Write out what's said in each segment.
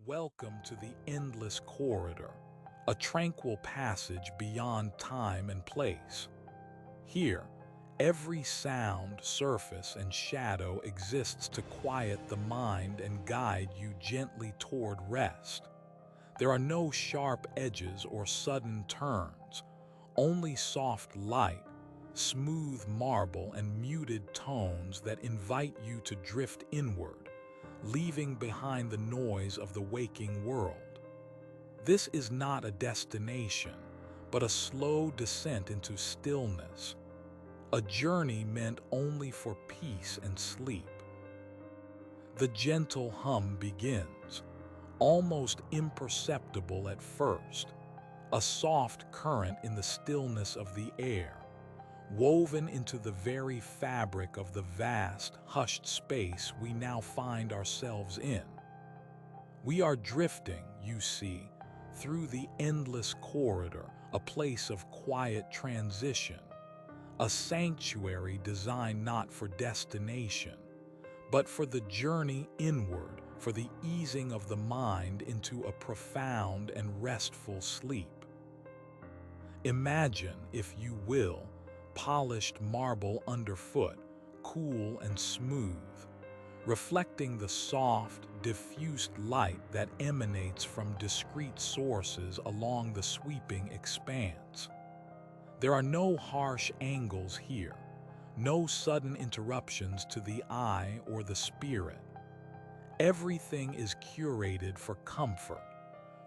Welcome to the endless corridor, a tranquil passage beyond time and place. Here, every sound, surface, and shadow exists to quiet the mind and guide you gently toward rest. There are no sharp edges or sudden turns, only soft light, smooth marble, and muted tones that invite you to drift inward, leaving behind the noise of the waking world. This is not a destination, but a slow descent into stillness, a journey meant only for peace and sleep. The gentle hum begins, almost imperceptible at first, a soft current in the stillness of the air, woven into the very fabric of the vast, hushed space we now find ourselves in. We are drifting, you see, through the endless corridor, a place of quiet transition, a sanctuary designed not for destination, but for the journey inward, for the easing of the mind into a profound and restful sleep. Imagine, if you will, polished marble underfoot, cool and smooth, reflecting the soft, diffused light that emanates from discrete sources along the sweeping expanse. There are no harsh angles here, no sudden interruptions to the eye or the spirit. Everything is curated for comfort,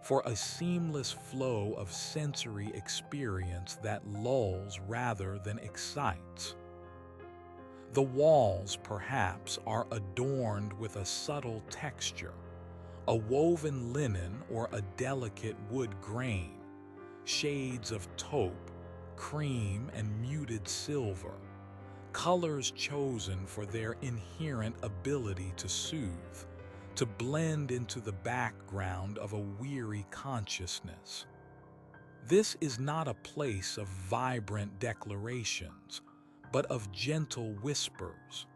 for a seamless flow of sensory experience that lulls rather than excites. The walls, perhaps, are adorned with a subtle texture, a woven linen or a delicate wood grain, shades of taupe, cream, and muted silver, colors chosen for their inherent ability to soothe, to blend into the background of a weary consciousness. This is not a place of vibrant declarations, but of gentle whispers.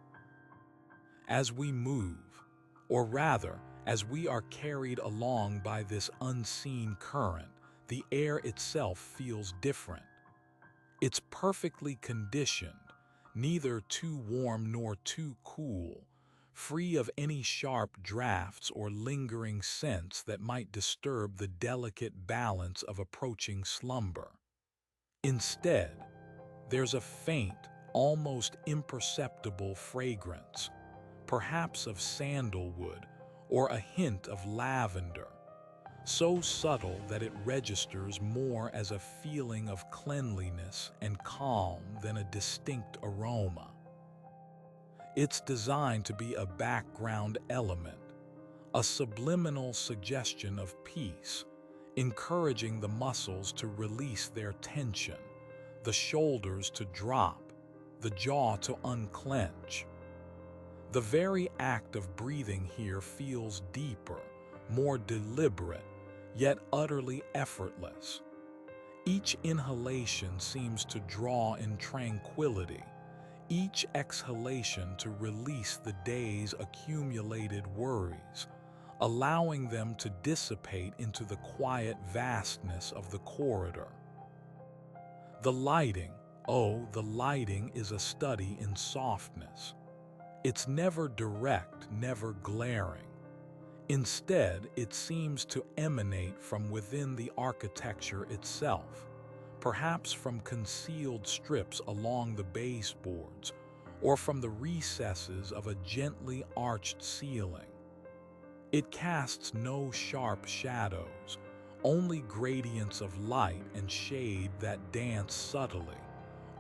As we move, or rather, as we are carried along by this unseen current, the air itself feels different. It's perfectly conditioned, neither too warm nor too cool, free of any sharp drafts or lingering scents that might disturb the delicate balance of approaching slumber. Instead, there's a faint, almost imperceptible fragrance, perhaps of sandalwood or a hint of lavender, so subtle that it registers more as a feeling of cleanliness and calm than a distinct aroma. It's designed to be a background element, a subliminal suggestion of peace, encouraging the muscles to release their tension, the shoulders to drop, the jaw to unclench. The very act of breathing here feels deeper, more deliberate, yet utterly effortless. Each inhalation seems to draw in tranquility, each exhalation to release the day's accumulated worries, allowing them to dissipate into the quiet vastness of the corridor. The lighting, oh, the lighting is a study in softness. It's never direct, never glaring. Instead, it seems to emanate from within the architecture itself, perhaps from concealed strips along the baseboards, or from the recesses of a gently arched ceiling. It casts no sharp shadows, only gradients of light and shade that dance subtly,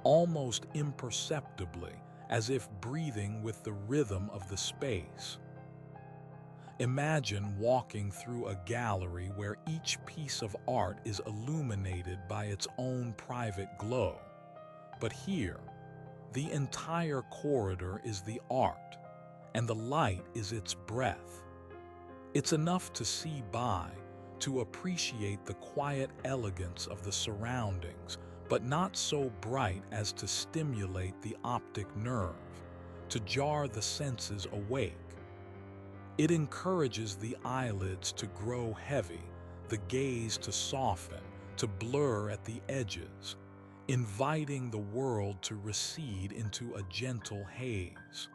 almost imperceptibly, as if breathing with the rhythm of the space. Imagine walking through a gallery where each piece of art is illuminated by its own private glow. But here, the entire corridor is the art, and the light is its breath. It's enough to see by, to appreciate the quiet elegance of the surroundings, but not so bright as to stimulate the optic nerve, to jar the senses awake. It encourages the eyelids to grow heavy, the gaze to soften, to blur at the edges, inviting the world to recede into a gentle haze.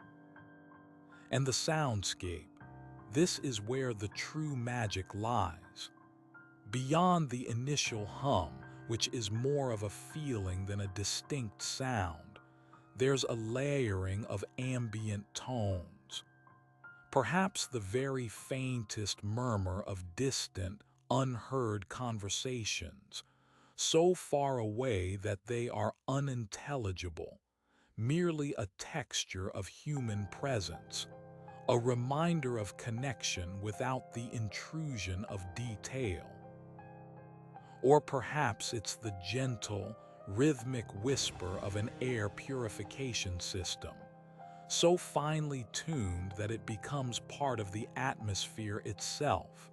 And the soundscape, this is where the true magic lies. Beyond the initial hum, which is more of a feeling than a distinct sound, there's a layering of ambient tones. Perhaps the very faintest murmur of distant, unheard conversations, so far away that they are unintelligible, merely a texture of human presence, a reminder of connection without the intrusion of detail. Or perhaps it's the gentle, rhythmic whisper of an air purification system, so finely tuned that it becomes part of the atmosphere itself,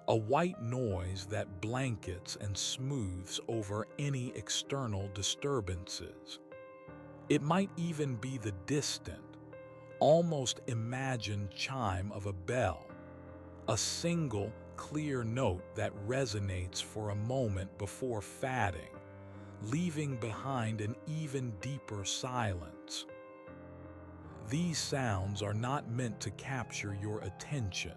a white noise that blankets and smooths over any external disturbances. It might even be the distant, almost imagined chime of a bell, a single, clear note that resonates for a moment before fading, leaving behind an even deeper silence. These sounds are not meant to capture your attention,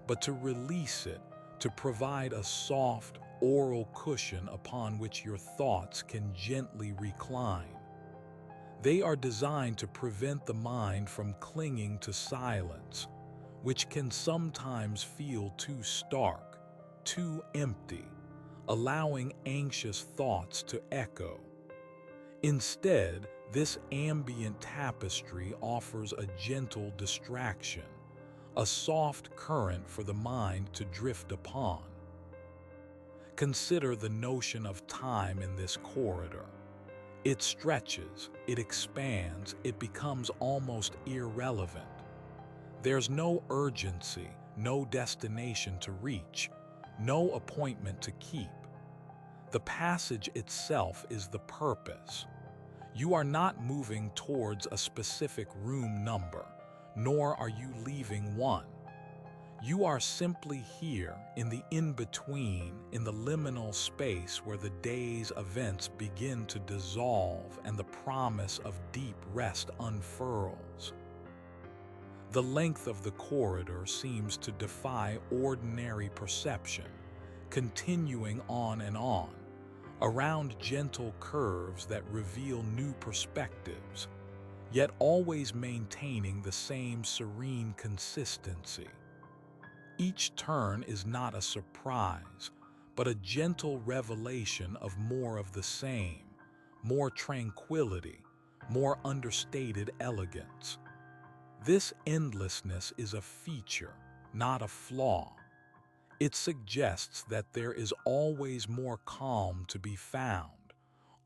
but to release it, to provide a soft, oral cushion upon which your thoughts can gently recline. They are designed to prevent the mind from clinging to silence, which can sometimes feel too stark, too empty, allowing anxious thoughts to echo. Instead, this ambient tapestry offers a gentle distraction, a soft current for the mind to drift upon. Consider the notion of time in this corridor. It stretches, it expands, it becomes almost irrelevant. There's no urgency, no destination to reach, no appointment to keep. The passage itself is the purpose. You are not moving towards a specific room number, nor are you leaving one. You are simply here in the in-between, in the liminal space where the day's events begin to dissolve and the promise of deep rest unfurls. The length of the corridor seems to defy ordinary perception, continuing on and on, around gentle curves that reveal new perspectives, yet always maintaining the same serene consistency. Each turn is not a surprise, but a gentle revelation of more of the same, more tranquility, more understated elegance. This endlessness is a feature, not a flaw. It suggests that there is always more calm to be found,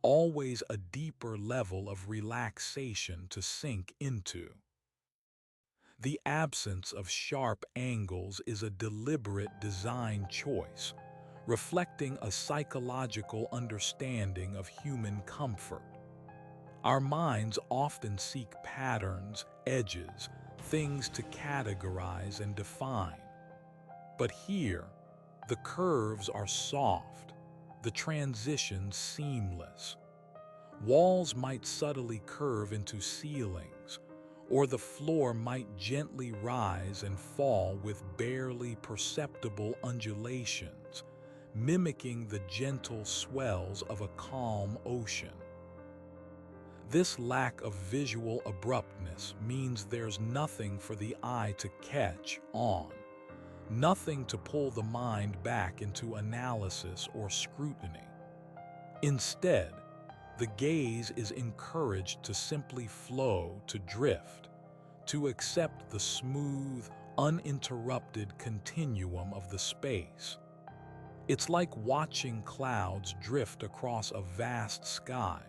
always a deeper level of relaxation to sink into. The absence of sharp angles is a deliberate design choice, reflecting a psychological understanding of human comfort. Our minds often seek patterns, edges, things to categorize and define. But here, the curves are soft, the transitions seamless. Walls might subtly curve into ceilings, or the floor might gently rise and fall with barely perceptible undulations, mimicking the gentle swells of a calm ocean. This lack of visual abruptness means there's nothing for the eye to catch on, nothing to pull the mind back into analysis or scrutiny. Instead, the gaze is encouraged to simply flow, to drift, to accept the smooth, uninterrupted continuum of the space. It's like watching clouds drift across a vast sky,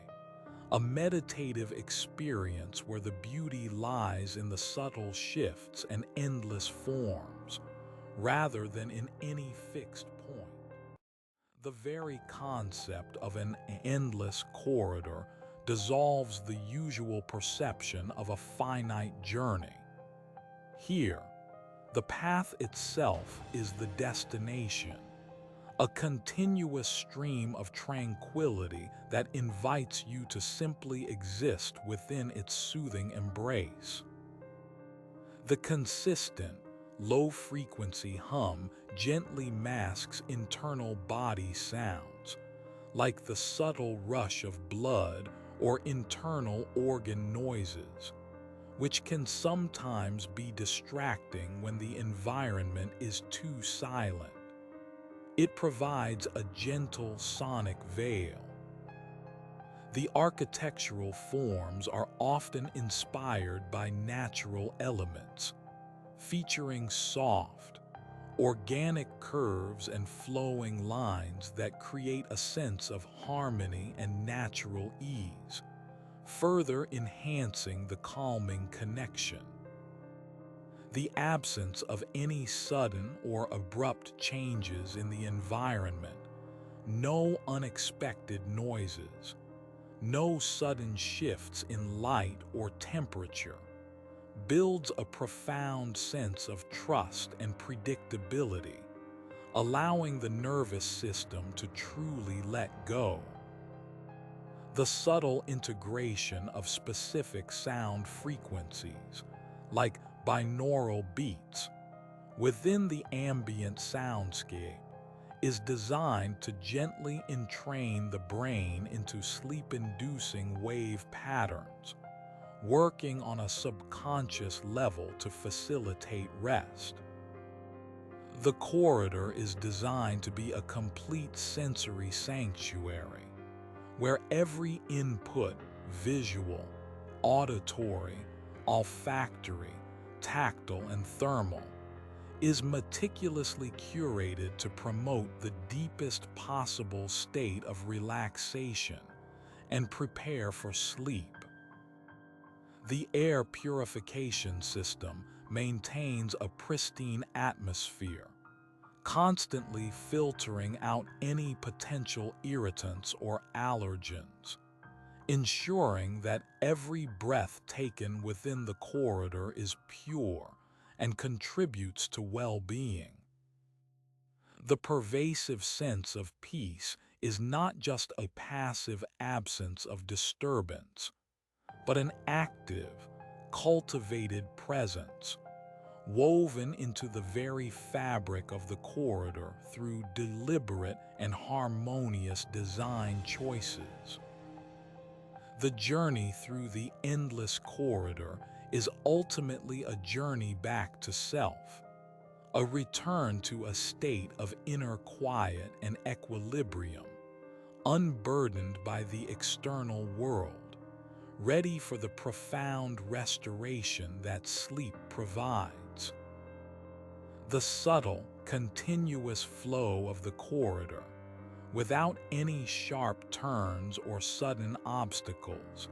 a meditative experience where the beauty lies in the subtle shifts and endless forms, rather than in any fixed point. The very concept of an endless corridor dissolves the usual perception of a finite journey. Here, The path itself is the destination, a continuous stream of tranquility that invites you to simply exist within its soothing embrace. The consistent, low-frequency hum gently masks internal body sounds, like the subtle rush of blood or internal organ noises, which can sometimes be distracting when the environment is too silent. It provides a gentle sonic veil. The architectural forms are often inspired by natural elements, featuring soft, organic curves and flowing lines that create a sense of harmony and natural ease, further enhancing the calming connection. The absence of any sudden or abrupt changes in the environment, no unexpected noises, no sudden shifts in light or temperature, builds a profound sense of trust and predictability, allowing the nervous system to truly let go. The subtle integration of specific sound frequencies, like binaural beats, within the ambient soundscape is designed to gently entrain the brain into sleep-inducing wave patterns, working on a subconscious level to facilitate rest. The corridor is designed to be a complete sensory sanctuary, where every input, visual, auditory, olfactory, tactile, and thermal, is meticulously curated to promote the deepest possible state of relaxation and prepare for sleep. The air purification system maintains a pristine atmosphere, constantly filtering out any potential irritants or allergens, ensuring that every breath taken within the corridor is pure and contributes to well-being. The pervasive sense of peace is not just a passive absence of disturbance, but an active, cultivated presence, woven into the very fabric of the corridor through deliberate and harmonious design choices. The journey through the endless corridor is ultimately a journey back to self, a return to a state of inner quiet and equilibrium, unburdened by the external world, ready for the profound restoration that sleep provides. The subtle, continuous flow of the corridor, without any sharp turns or sudden obstacles,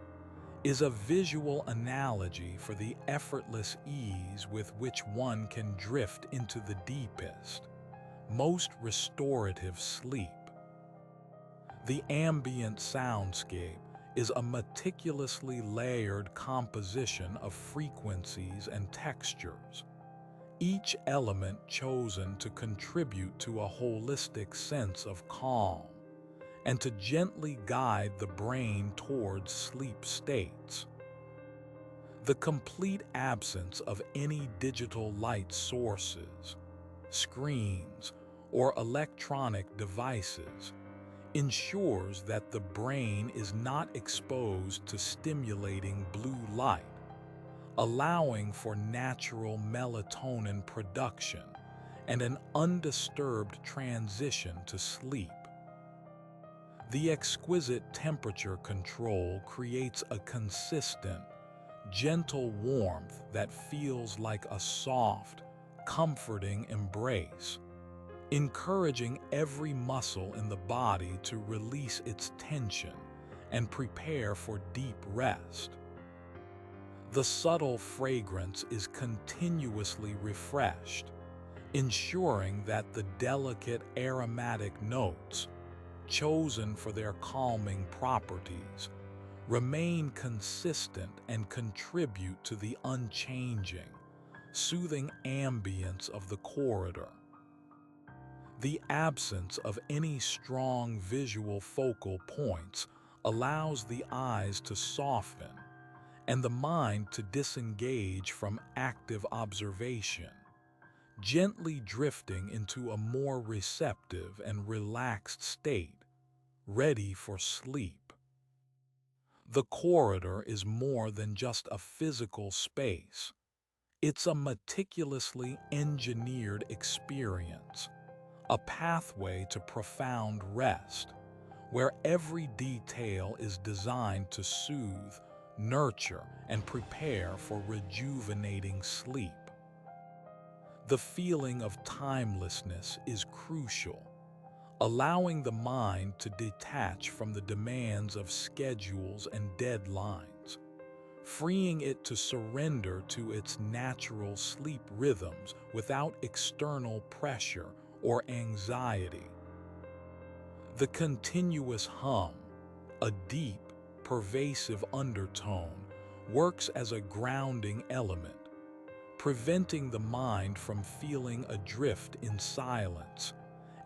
is a visual analogy for the effortless ease with which one can drift into the deepest, most restorative sleep. The ambient soundscape is a meticulously layered composition of frequencies and textures, each element chosen to contribute to a holistic sense of calm and to gently guide the brain towards sleep states. The complete absence of any digital light sources, screens, or electronic devices ensures that the brain is not exposed to stimulating blue light, allowing for natural melatonin production and an undisturbed transition to sleep. The exquisite temperature control creates a consistent, gentle warmth that feels like a soft, comforting embrace, encouraging every muscle in the body to release its tension and prepare for deep rest. The subtle fragrance is continuously refreshed, ensuring that the delicate aromatic notes, chosen for their calming properties, remain consistent and contribute to the unchanging, soothing ambience of the corridor. The absence of any strong visual focal points allows the eyes to soften and the mind to disengage from active observation, gently drifting into a more receptive and relaxed state, ready for sleep. The corridor is more than just a physical space. It's a meticulously engineered experience, a pathway to profound rest, where every detail is designed to soothe, nurture, and prepare for rejuvenating sleep. The feeling of timelessness is crucial, allowing the mind to detach from the demands of schedules and deadlines, freeing it to surrender to its natural sleep rhythms without external pressure or anxiety. The continuous hum, a deep, pervasive undertone, works as a grounding element, preventing the mind from feeling adrift in silence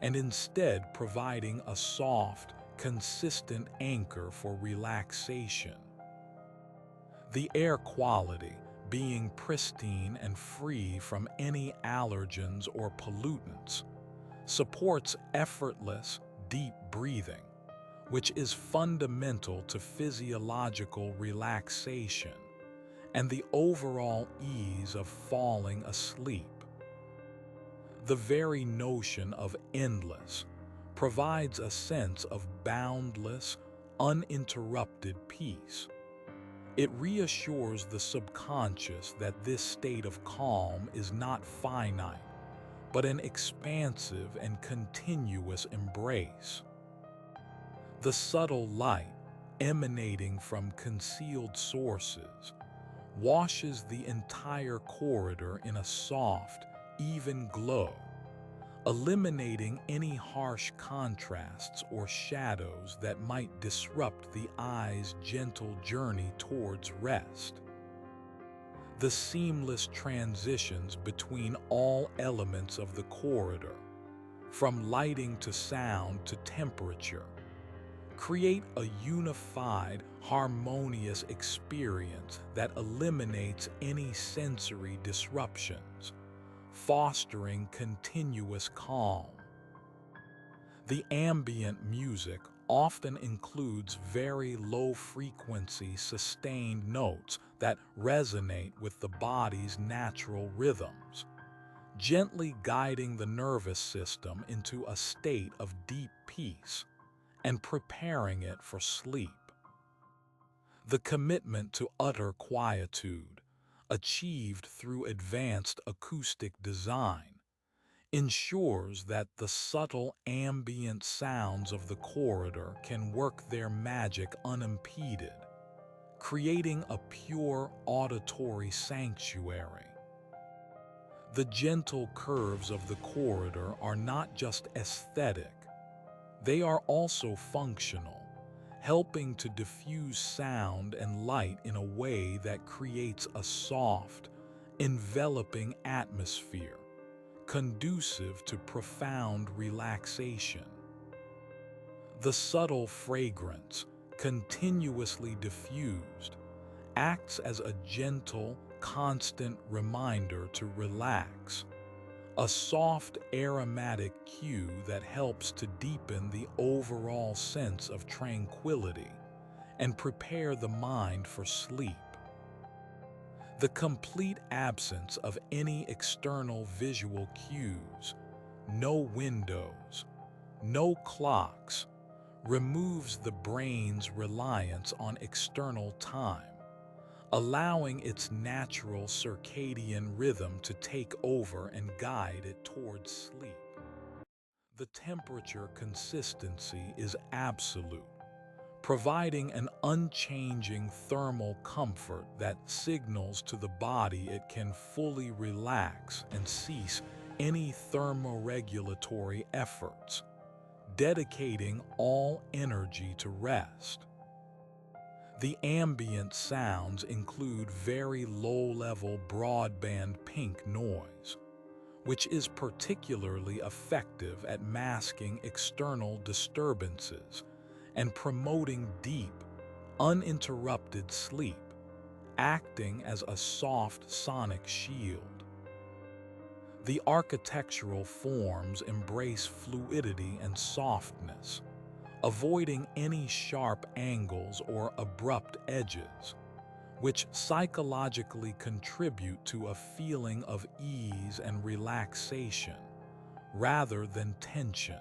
and instead providing a soft, consistent anchor for relaxation. The air quality, being pristine and free from any allergens or pollutants, supports effortless, deep breathing, which is fundamental to physiological relaxation and the overall ease of falling asleep. The very notion of endless provides a sense of boundless, uninterrupted peace. It reassures the subconscious that this state of calm is not finite, but an expansive and continuous embrace. The subtle light, emanating from concealed sources, washes the entire corridor in a soft, even glow, eliminating any harsh contrasts or shadows that might disrupt the eye's gentle journey towards rest. The seamless transitions between all elements of the corridor, from lighting to sound to temperature, create a unified, harmonious experience that eliminates any sensory disruptions, fostering continuous calm. The ambient music often includes very low-frequency sustained notes that resonate with the body's natural rhythms, gently guiding the nervous system into a state of deep peace and preparing it for sleep. The commitment to utter quietude, achieved through advanced acoustic design, ensures that the subtle ambient sounds of the corridor can work their magic unimpeded, creating a pure auditory sanctuary. The gentle curves of the corridor are not just aesthetic, they are also functional, helping to diffuse sound and light in a way that creates a soft, enveloping atmosphere, conducive to profound relaxation. The subtle fragrance, continuously diffused, acts as a gentle, constant reminder to relax, a soft aromatic cue that helps to deepen the overall sense of tranquility and prepare the mind for sleep. The complete absence of any external visual cues, no windows, no clocks, removes the brain's reliance on external time, allowing its natural circadian rhythm to take over and guide it towards sleep. The temperature consistency is absolute, providing an unchanging thermal comfort that signals to the body it can fully relax and cease any thermoregulatory efforts, dedicating all energy to rest. The ambient sounds include very low-level broadband pink noise, which is particularly effective at masking external disturbances and promoting deep, uninterrupted sleep, acting as a soft sonic shield. The architectural forms embrace fluidity and softness, avoiding any sharp angles or abrupt edges, which psychologically contribute to a feeling of ease and relaxation rather than tension.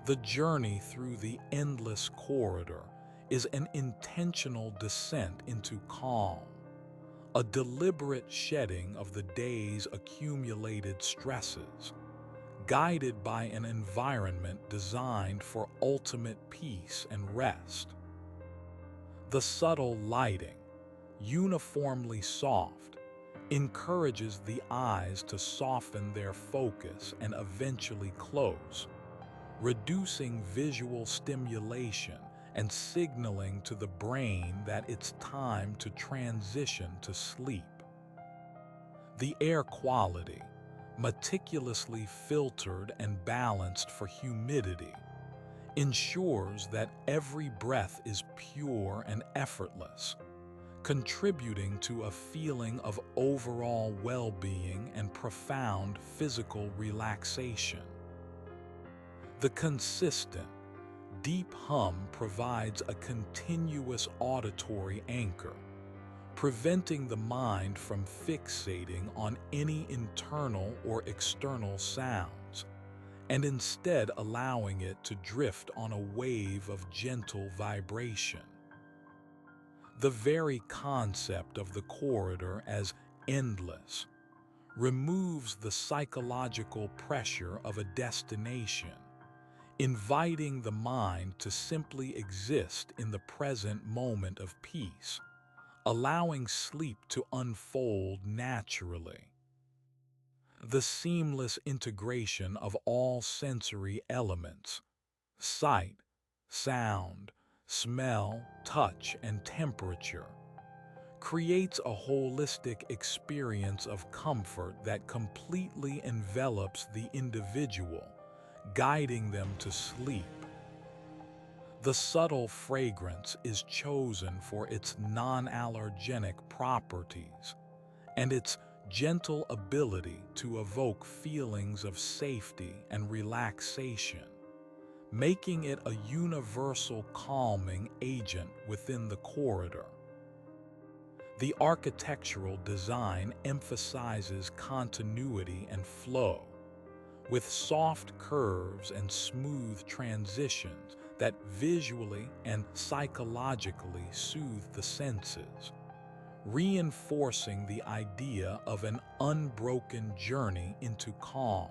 The journey through the endless corridor is an intentional descent into calm, a deliberate shedding of the day's accumulated stresses, guided by an environment designed for ultimate peace and rest. The subtle lighting, uniformly soft, encourages the eyes to soften their focus and eventually close, reducing visual stimulation and signaling to the brain that it's time to transition to sleep. The air quality, meticulously filtered and balanced for humidity, ensures that every breath is pure and effortless, contributing to a feeling of overall well-being and profound physical relaxation. The consistent, deep hum provides a continuous auditory anchor, preventing the mind from fixating on any internal or external sounds, and instead allowing it to drift on a wave of gentle vibration. The very concept of the corridor as endless removes the psychological pressure of a destination, inviting the mind to simply exist in the present moment of peace, allowing sleep to unfold naturally. The seamless integration of all sensory elements, sight, sound, smell, touch, and temperature, creates a holistic experience of comfort that completely envelops the individual, guiding them to sleep. The subtle fragrance is chosen for its non-allergenic properties and its gentle ability to evoke feelings of safety and relaxation, making it a universal calming agent within the corridor. The architectural design emphasizes continuity and flow, with soft curves and smooth transitions that visually and psychologically soothe the senses, reinforcing the idea of an unbroken journey into calm.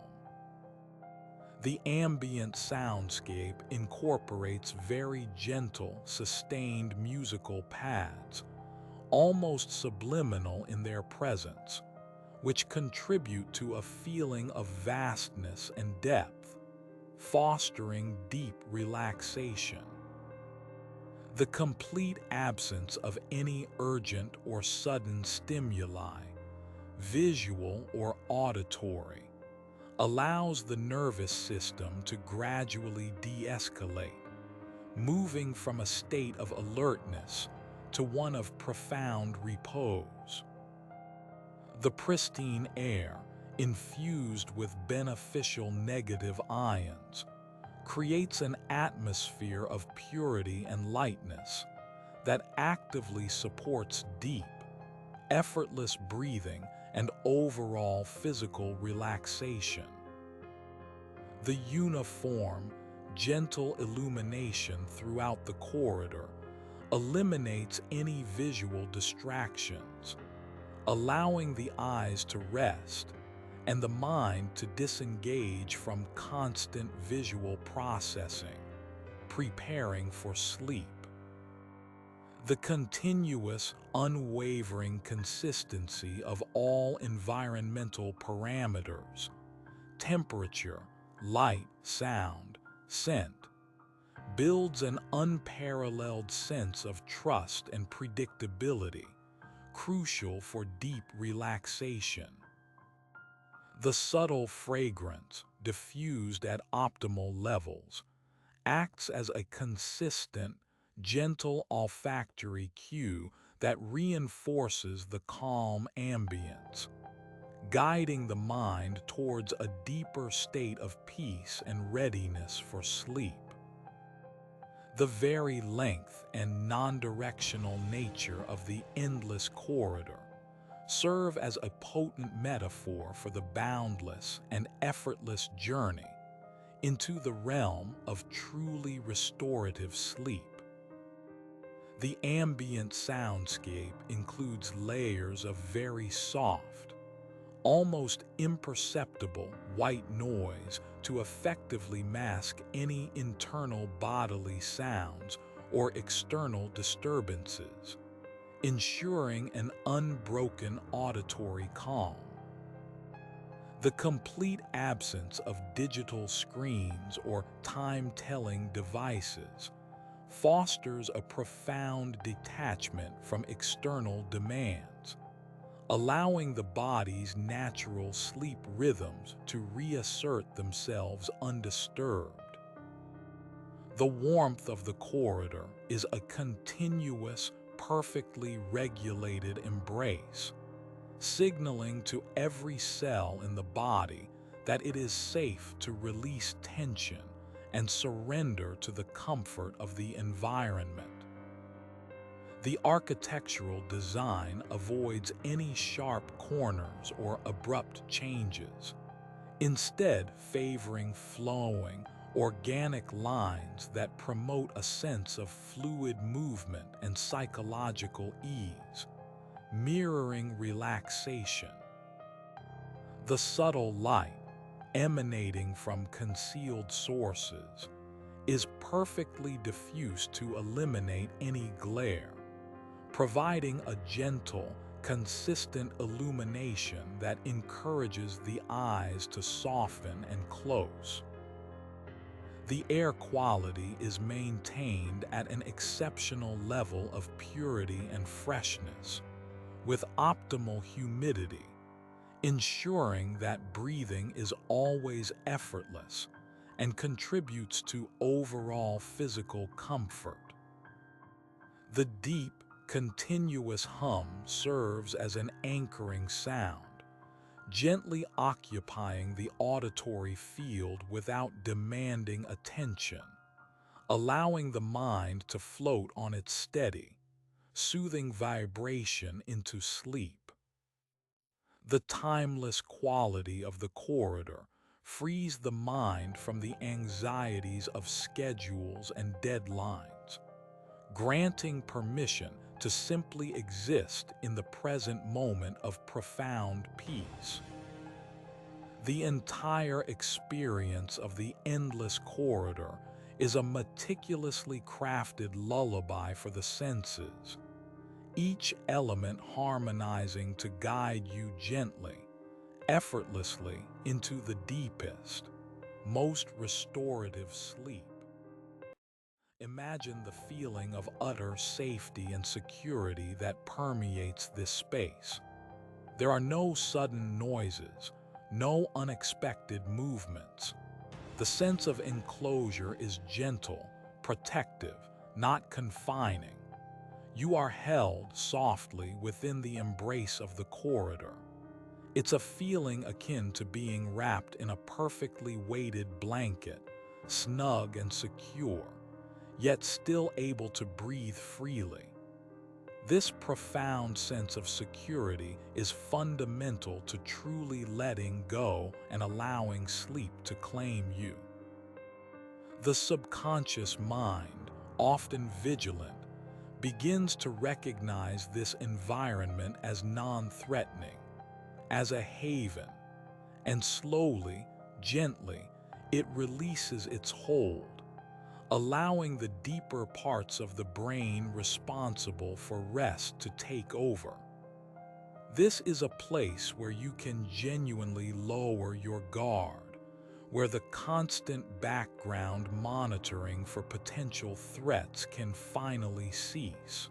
The ambient soundscape incorporates very gentle, sustained musical pads, almost subliminal in their presence, which contribute to a feeling of vastness and depth, fostering deep relaxation. The complete absence of any urgent or sudden stimuli, visual or auditory, allows the nervous system to gradually de-escalate, moving from a state of alertness to one of profound repose. The pristine air, infused with beneficial negative ions, creates an atmosphere of purity and lightness that actively supports deep, effortless breathing and overall physical relaxation. The uniform, gentle illumination throughout the corridor eliminates any visual distractions, allowing the eyes to rest and the mind to disengage from constant visual processing, preparing for sleep. The continuous, unwavering consistency of all environmental parameters, temperature, light, sound, scent, builds an unparalleled sense of trust and predictability, crucial for deep relaxation. The subtle fragrance, diffused at optimal levels, acts as a consistent, gentle olfactory cue that reinforces the calm ambience, guiding the mind towards a deeper state of peace and readiness for sleep. The very length and non-directional nature of the endless corridor serve as a potent metaphor for the boundless and effortless journey into the realm of truly restorative sleep. The ambient soundscape includes layers of very soft, almost imperceptible white noise to effectively mask any internal bodily sounds or external disturbances, ensuring an unbroken auditory calm. The complete absence of digital screens or time-telling devices fosters a profound detachment from external demands, allowing the body's natural sleep rhythms to reassert themselves undisturbed. The warmth of the corridor is a continuous, perfectly regulated embrace, signaling to every cell in the body that it is safe to release tension and surrender to the comfort of the environment. The architectural design avoids any sharp corners or abrupt changes, instead favoring flowing, organic lines that promote a sense of fluid movement and psychological ease, mirroring relaxation. The subtle light, emanating from concealed sources, is perfectly diffused to eliminate any glare, providing a gentle, consistent illumination that encourages the eyes to soften and close. The air quality is maintained at an exceptional level of purity and freshness, with optimal humidity, ensuring that breathing is always effortless and contributes to overall physical comfort. The deep, continuous hum serves as an anchoring sound, gently occupying the auditory field without demanding attention, allowing the mind to float on its steady, soothing vibration into sleep. The timeless quality of the corridor frees the mind from the anxieties of schedules and deadlines, granting permission to simply exist in the present moment of profound peace. The entire experience of the endless corridor is a meticulously crafted lullaby for the senses, each element harmonizing to guide you gently, effortlessly into the deepest, most restorative sleep. Imagine the feeling of utter safety and security that permeates this space. There are no sudden noises, no unexpected movements. The sense of enclosure is gentle, protective, not confining. You are held softly within the embrace of the corridor. It's a feeling akin to being wrapped in a perfectly weighted blanket, snug and secure, yet still able to breathe freely. This profound sense of security is fundamental to truly letting go and allowing sleep to claim you. The subconscious mind, often vigilant, begins to recognize this environment as non-threatening, as a haven, and slowly, gently, it releases its hold, allowing the deeper parts of the brain responsible for rest to take over. This is a place where you can genuinely lower your guard, where the constant background monitoring for potential threats can finally cease.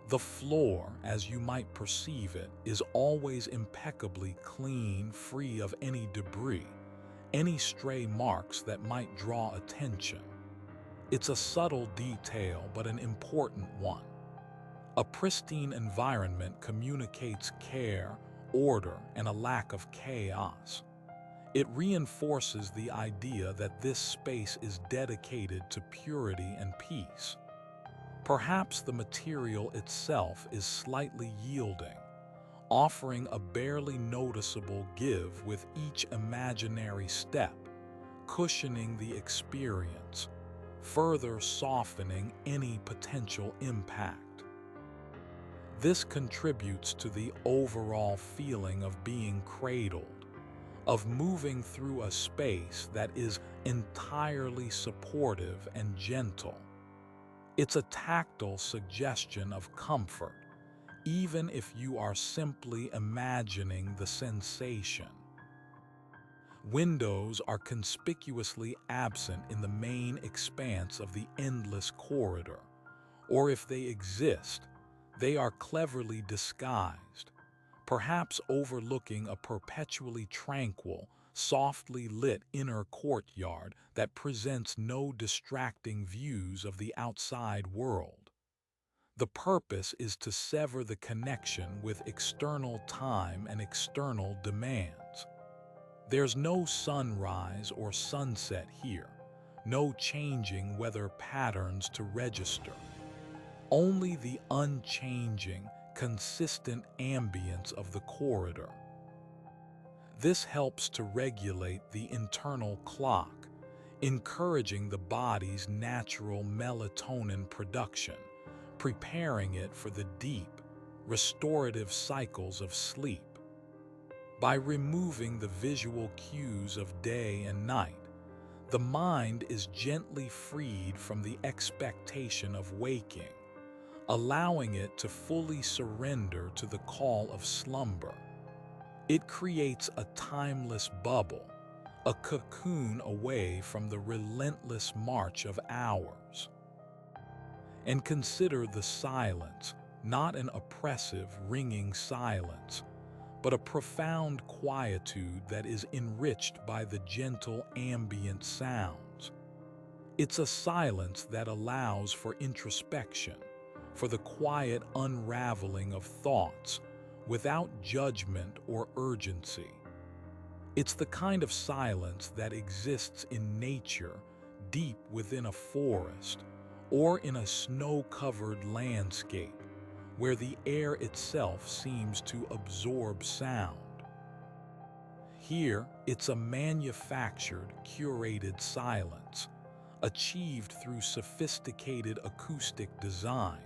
The floor, as you might perceive it, is always impeccably clean, free of any debris, any stray marks that might draw attention. It's a subtle detail, but an important one. A pristine environment communicates care, order, and a lack of chaos. It reinforces the idea that this space is dedicated to purity and peace. Perhaps the material itself is slightly yielding, offering a barely noticeable give with each imaginary step, cushioning the experience, further softening any potential impact. This contributes to the overall feeling of being cradled, of moving through a space that is entirely supportive and gentle. It's a tactile suggestion of comfort, even if you are simply imagining the sensation. Windows are conspicuously absent in the main expanse of the endless corridor, or if they exist, they are cleverly disguised, perhaps overlooking a perpetually tranquil, softly lit inner courtyard that presents no distracting views of the outside world. The purpose is to sever the connection with external time and external demands. There's no sunrise or sunset here, no changing weather patterns to register. Only the unchanging, consistent ambience of the corridor. This helps to regulate the internal clock, encouraging the body's natural melatonin production, preparing it for the deep, restorative cycles of sleep. By removing the visual cues of day and night, the mind is gently freed from the expectation of waking, allowing it to fully surrender to the call of slumber. It creates a timeless bubble, a cocoon away from the relentless march of hours. And consider the silence, not an oppressive, ringing silence, but a profound quietude that is enriched by the gentle ambient sounds. It's a silence that allows for introspection, for the quiet unraveling of thoughts without judgment or urgency. It's the kind of silence that exists in nature, deep within a forest, or in a snow-covered landscape, where the air itself seems to absorb sound. Here, it's a manufactured, curated silence, achieved through sophisticated acoustic design,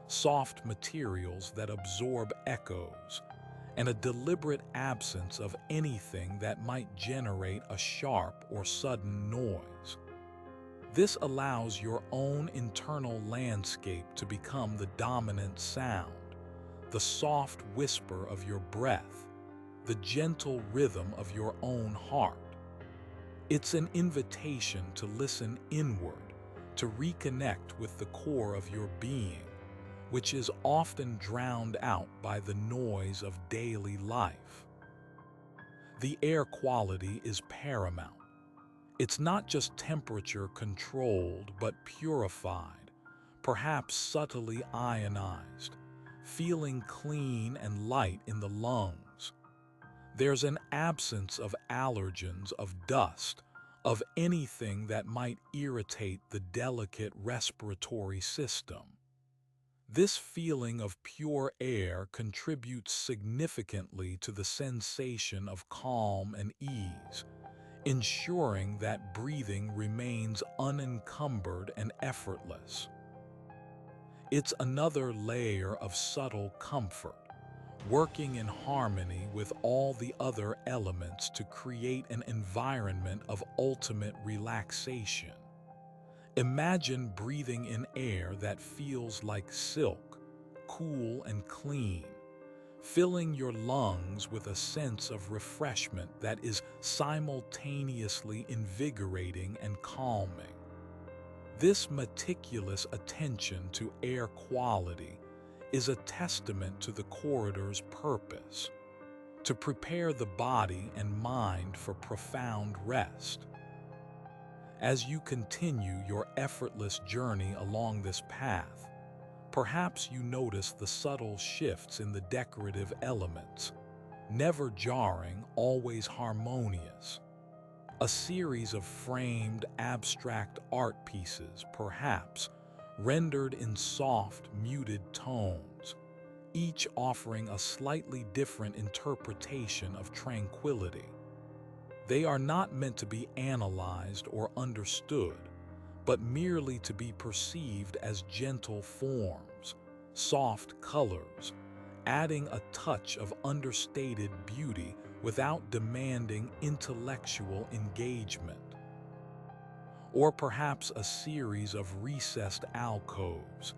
soft materials that absorb echoes, and a deliberate absence of anything that might generate a sharp or sudden noise. This allows your own internal landscape to become the dominant sound, the soft whisper of your breath, the gentle rhythm of your own heart. It's an invitation to listen inward, to reconnect with the core of your being, which is often drowned out by the noise of daily life. The air quality is paramount. It's not just temperature controlled, but purified, perhaps subtly ionized, feeling clean and light in the lungs. There's an absence of allergens, of dust, of anything that might irritate the delicate respiratory system. This feeling of pure air contributes significantly to the sensation of calm and ease, ensuring that breathing remains unencumbered and effortless. It's another layer of subtle comfort, working in harmony with all the other elements to create an environment of ultimate relaxation. Imagine breathing in air that feels like silk, cool and clean, filling your lungs with a sense of refreshment that is simultaneously invigorating and calming. This meticulous attention to air quality is a testament to the corridor's purpose, to prepare the body and mind for profound rest. As you continue your effortless journey along this path, perhaps you notice the subtle shifts in the decorative elements, never jarring, always harmonious. A series of framed abstract art pieces, perhaps, rendered in soft, muted tones, each offering a slightly different interpretation of tranquility. They are not meant to be analyzed or understood, but merely to be perceived as gentle forms, soft colors, adding a touch of understated beauty without demanding intellectual engagement. Or perhaps a series of recessed alcoves,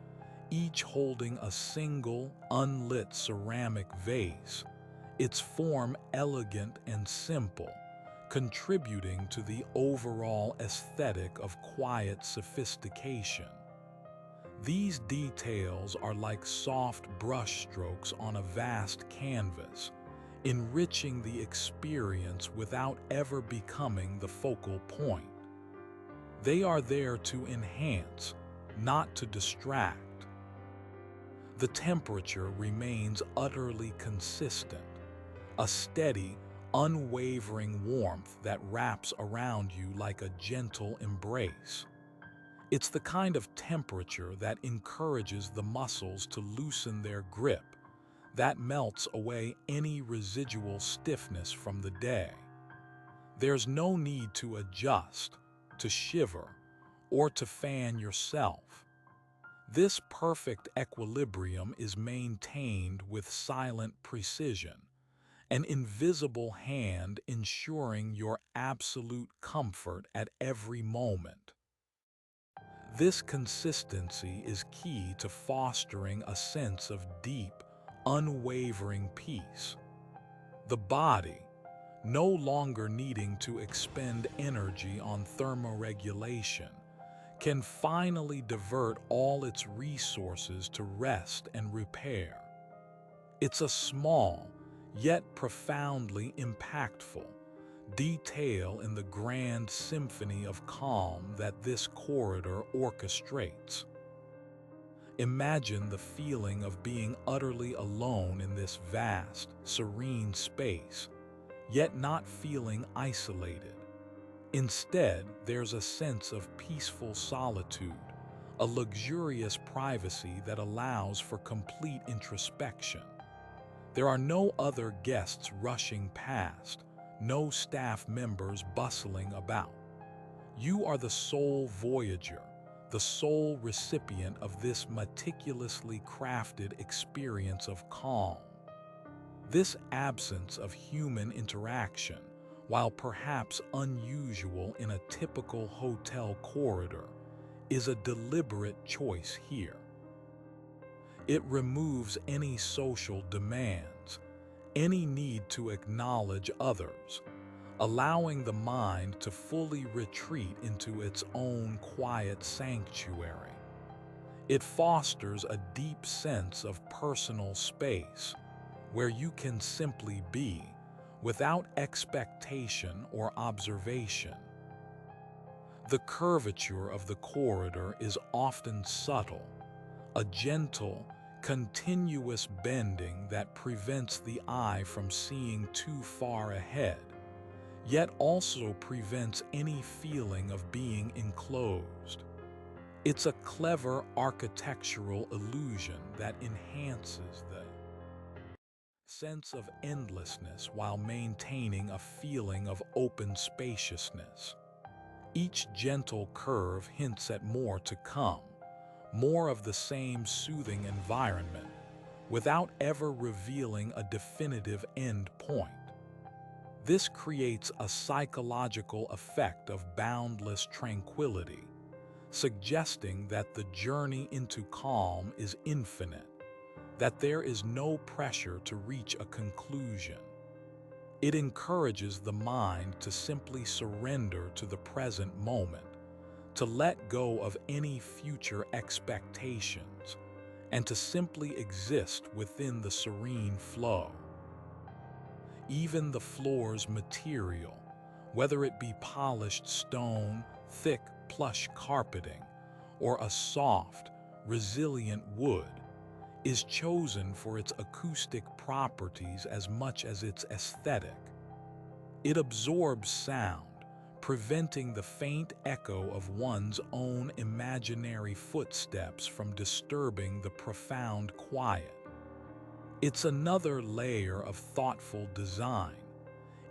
each holding a single, unlit ceramic vase, its form elegant and simple, contributing to the overall aesthetic of quiet sophistication. These details are like soft brushstrokes on a vast canvas, enriching the experience without ever becoming the focal point. They are there to enhance, not to distract. The temperature remains utterly consistent, a steady, unwavering warmth that wraps around you like a gentle embrace. It's the kind of temperature that encourages the muscles to loosen their grip, that melts away any residual stiffness from the day. There's no need to adjust, to shiver, or to fan yourself. This perfect equilibrium is maintained with silent precision, an invisible hand ensuring your absolute comfort at every moment. This consistency is key to fostering a sense of deep, unwavering peace. The body, no longer needing to expend energy on thermoregulation, can finally divert all its resources to rest and repair. It's a small, yet profoundly impactful, detail in the grand symphony of calm that this corridor orchestrates. Imagine the feeling of being utterly alone in this vast, serene space, yet not feeling isolated. Instead, there's a sense of peaceful solitude, a luxurious privacy that allows for complete introspection. There are no other guests rushing past, no staff members bustling about. You are the sole voyager, the sole recipient of this meticulously crafted experience of calm. This absence of human interaction, while perhaps unusual in a typical hotel corridor, is a deliberate choice here. It removes any social demands, any need to acknowledge others, allowing the mind to fully retreat into its own quiet sanctuary. It fosters a deep sense of personal space, where you can simply be, without expectation or observation. The curvature of the corridor is often subtle, a gentle, continuous bending that prevents the eye from seeing too far ahead, yet also prevents any feeling of being enclosed. It's a clever architectural illusion that enhances the sense of endlessness while maintaining a feeling of open spaciousness. Each gentle curve hints at more to come, more of the same soothing environment, without ever revealing a definitive end point. This creates a psychological effect of boundless tranquility, suggesting that the journey into calm is infinite, that there is no pressure to reach a conclusion. It encourages the mind to simply surrender to the present moment, to let go of any future expectations, and to simply exist within the serene flow. Even the floor's material, whether it be polished stone, thick, plush carpeting, or a soft, resilient wood, is chosen for its acoustic properties as much as its aesthetic. It absorbs sound, preventing the faint echo of one's own imaginary footsteps from disturbing the profound quiet. It's another layer of thoughtful design,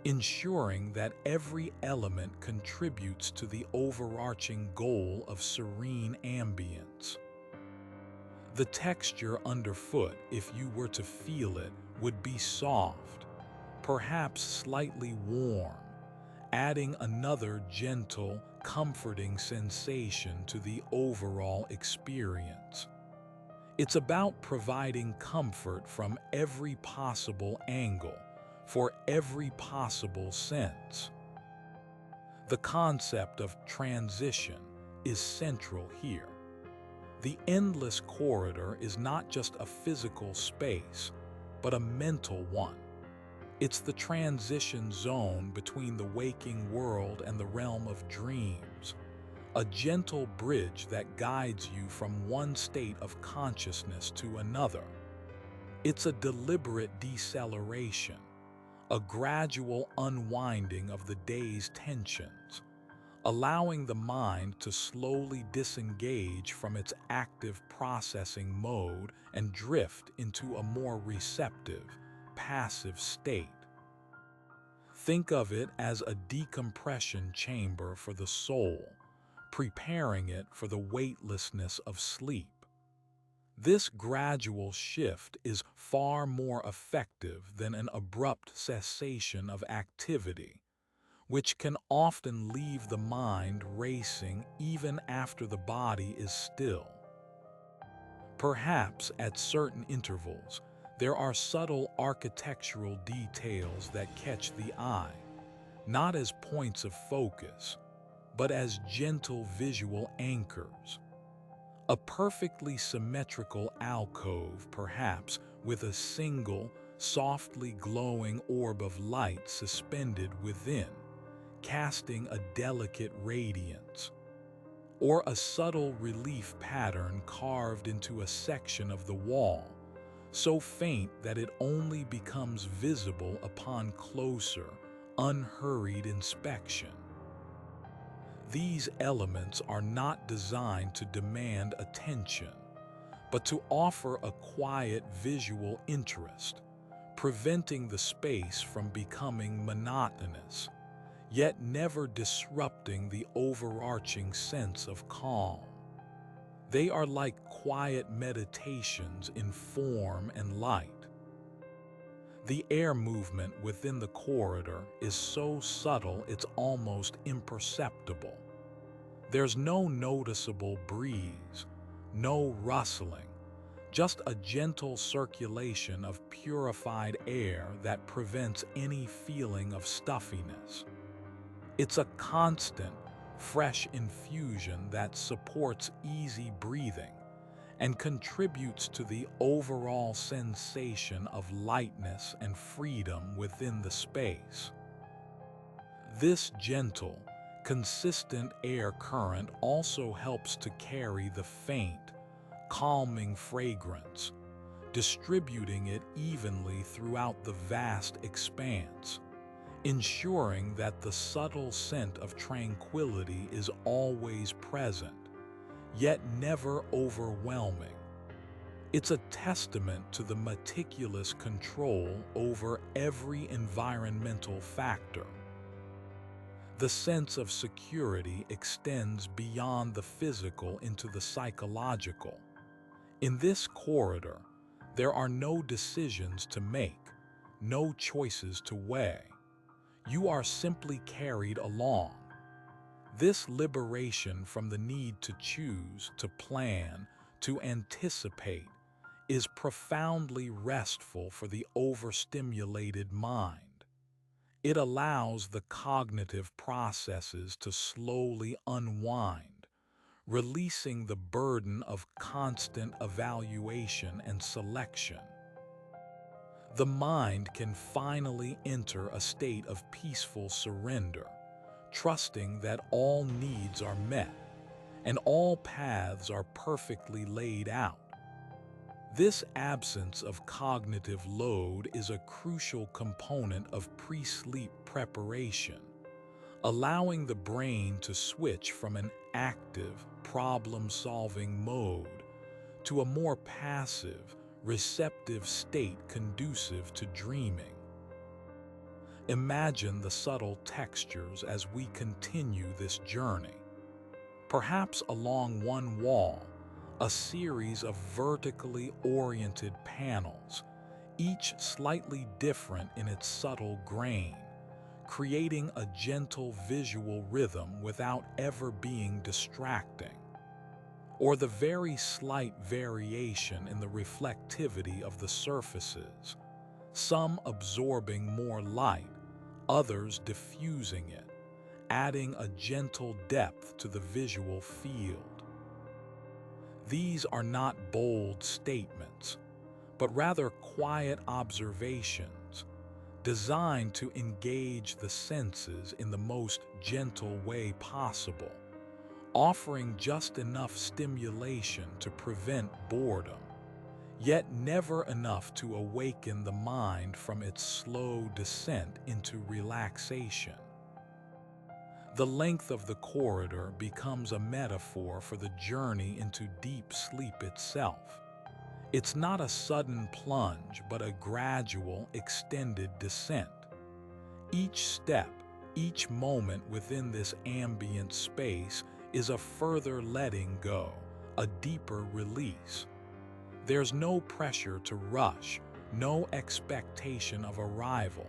ensuring that every element contributes to the overarching goal of serene ambience. The texture underfoot, if you were to feel it, would be soft, perhaps slightly warm, adding another gentle, comforting sensation to the overall experience. It's about providing comfort from every possible angle, for every possible sense. The concept of transition is central here. The endless corridor is not just a physical space, but a mental one. It's the transition zone between the waking world and the realm of dreams, a gentle bridge that guides you from one state of consciousness to another. It's a deliberate deceleration, a gradual unwinding of the day's tensions, allowing the mind to slowly disengage from its active processing mode and drift into a more receptive, passive state. Think of it as a decompression chamber for the soul, preparing it for the weightlessness of sleep. This gradual shift is far more effective than an abrupt cessation of activity, which can often leave the mind racing even after the body is still. Perhaps at certain intervals, there are subtle architectural details that catch the eye, not as points of focus, but as gentle visual anchors. A perfectly symmetrical alcove, perhaps, with a single, softly glowing orb of light suspended within, casting a delicate radiance, or a subtle relief pattern carved into a section of the wall, so faint that it only becomes visible upon closer, unhurried inspection. These elements are not designed to demand attention, but to offer a quiet visual interest, preventing the space from becoming monotonous, yet never disrupting the overarching sense of calm. They are like quiet meditations in form and light. The air movement within the corridor is so subtle it's almost imperceptible. There's no noticeable breeze, no rustling, just a gentle circulation of purified air that prevents any feeling of stuffiness. It's a constant, fresh infusion that supports easy breathing and contributes to the overall sensation of lightness and freedom within the space. This gentle, consistent air current also helps to carry the faint, calming fragrance, distributing it evenly throughout the vast expanse, ensuring that the subtle scent of tranquility is always present, yet never overwhelming. It's a testament to the meticulous control over every environmental factor. The sense of security extends beyond the physical into the psychological. In this corridor, there are no decisions to make, no choices to weigh. You are simply carried along. This liberation from the need to choose, to plan, to anticipate, is profoundly restful for the overstimulated mind. It allows the cognitive processes to slowly unwind, releasing the burden of constant evaluation and selection. The mind can finally enter a state of peaceful surrender, trusting that all needs are met and all paths are perfectly laid out. This absence of cognitive load is a crucial component of pre-sleep preparation, allowing the brain to switch from an active, problem-solving mode to a more passive, receptive state conducive to dreaming. Imagine the subtle textures as we continue this journey. Perhaps along one wall, a series of vertically oriented panels, each slightly different in its subtle grain, creating a gentle visual rhythm without ever being distracting. Or the very slight variation in the reflectivity of the surfaces, some absorbing more light, others diffusing it, adding a gentle depth to the visual field. These are not bold statements, but rather quiet observations designed to engage the senses in the most gentle way possible, offering just enough stimulation to prevent boredom, yet never enough to awaken the mind from its slow descent into relaxation. The length of the corridor becomes a metaphor for the journey into deep sleep itself. It's not a sudden plunge, but a gradual, extended descent. Each step, each moment within this ambient space is a further letting go, a deeper release. There's no pressure to rush, no expectation of arrival.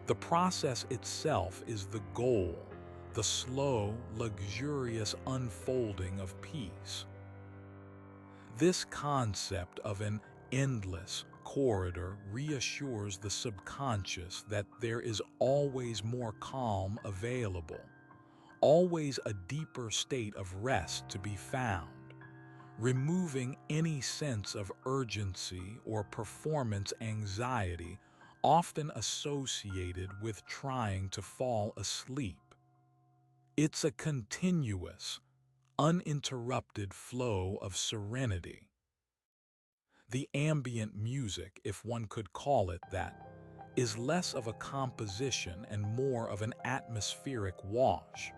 The process itself is the goal, the slow, luxurious unfolding of peace. This concept of an endless corridor reassures the subconscious that there is always more calm available, always a deeper state of rest to be found, removing any sense of urgency or performance anxiety often associated with trying to fall asleep. It's a continuous, uninterrupted flow of serenity. The ambient music, if one could call it that, is less of a composition and more of an atmospheric wash.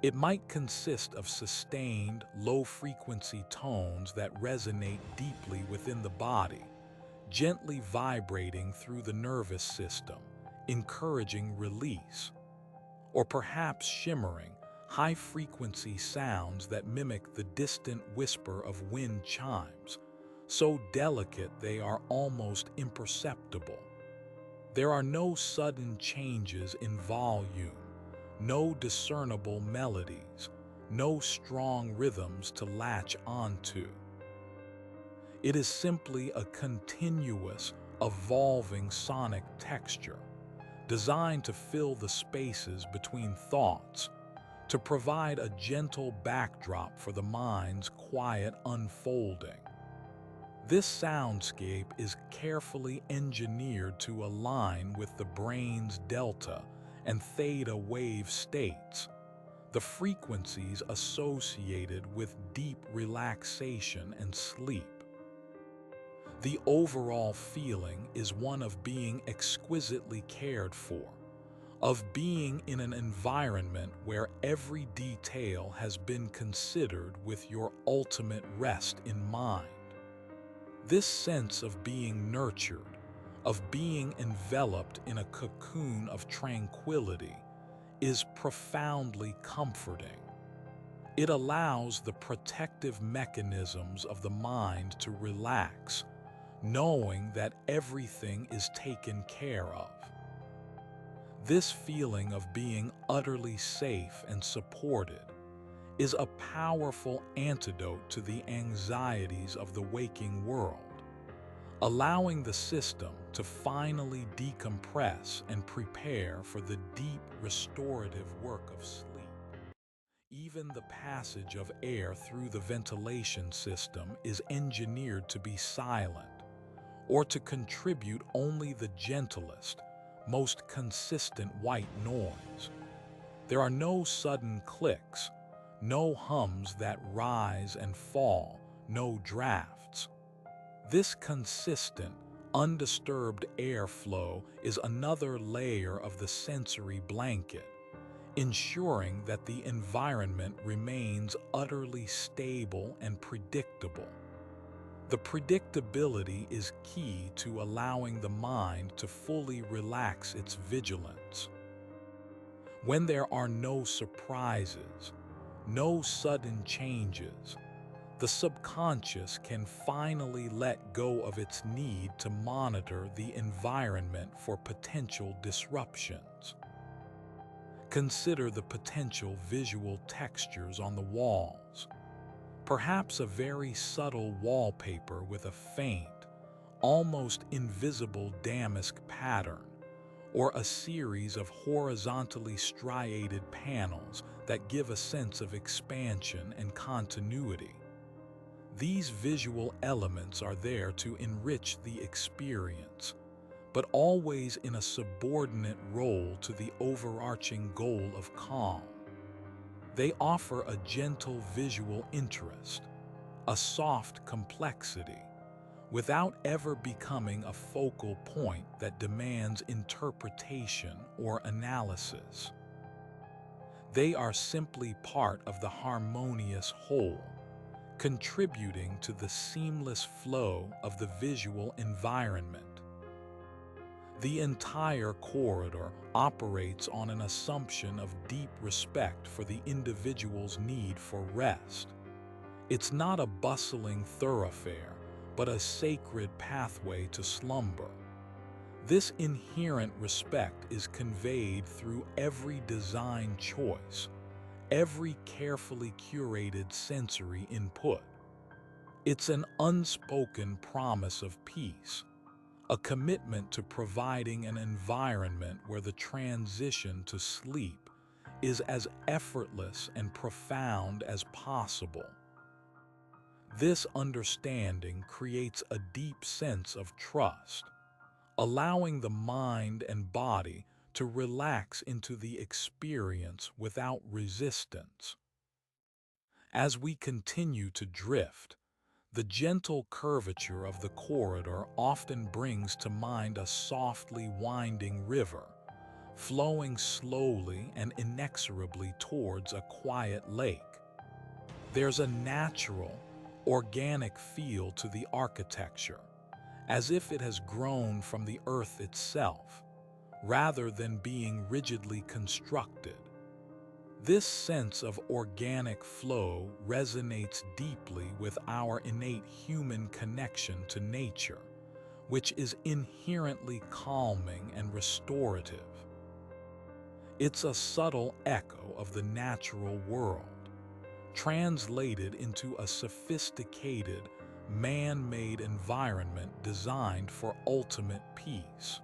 It might consist of sustained, low-frequency tones that resonate deeply within the body, gently vibrating through the nervous system, encouraging release. Or perhaps shimmering, high-frequency sounds that mimic the distant whisper of wind chimes, so delicate they are almost imperceptible. There are no sudden changes in volume, no discernible melodies, no strong rhythms to latch onto. It is simply a continuous, evolving sonic texture, designed to fill the spaces between thoughts, to provide a gentle backdrop for the mind's quiet unfolding. This soundscape is carefully engineered to align with the brain's delta and theta wave states, the frequencies associated with deep relaxation and sleep. The overall feeling is one of being exquisitely cared for, of being in an environment where every detail has been considered with your ultimate rest in mind. This sense of being nurtured, of being enveloped in a cocoon of tranquility, is profoundly comforting. It allows the protective mechanisms of the mind to relax, knowing that everything is taken care of. This feeling of being utterly safe and supported is a powerful antidote to the anxieties of the waking world. allowing the system to finally decompress and prepare for the deep restorative work of sleep. Even the passage of air through the ventilation system is engineered to be silent, or to contribute only the gentlest, most consistent white noise. There are no sudden clicks, no hums that rise and fall, no drafts. This consistent, undisturbed airflow is another layer of the sensory blanket, ensuring that the environment remains utterly stable and predictable. The predictability is key to allowing the mind to fully relax its vigilance. When there are no surprises, no sudden changes, the subconscious can finally let go of its need to monitor the environment for potential disruptions. Consider the potential visual textures on the walls. Perhaps a very subtle wallpaper with a faint, almost invisible damask pattern, or a series of horizontally striated panels that give a sense of expansion and continuity. These visual elements are there to enrich the experience, but always in a subordinate role to the overarching goal of calm. They offer a gentle visual interest, a soft complexity, without ever becoming a focal point that demands interpretation or analysis. They are simply part of the harmonious whole, contributing to the seamless flow of the visual environment. The entire corridor operates on an assumption of deep respect for the individual's need for rest. It's not a bustling thoroughfare, but a sacred pathway to slumber. This inherent respect is conveyed through every design choice, every carefully curated sensory input. It's an unspoken promise of peace, a commitment to providing an environment where the transition to sleep is as effortless and profound as possible. This understanding creates a deep sense of trust, allowing the mind and body to relax into the experience without resistance. As we continue to drift, the gentle curvature of the corridor often brings to mind a softly winding river, flowing slowly and inexorably towards a quiet lake. There's a natural, organic feel to the architecture, as if it has grown from the earth itself, rather than being rigidly constructed. This sense of organic flow resonates deeply with our innate human connection to nature, which is inherently calming and restorative. It's a subtle echo of the natural world, translated into a sophisticated, man-made environment designed for ultimate peace.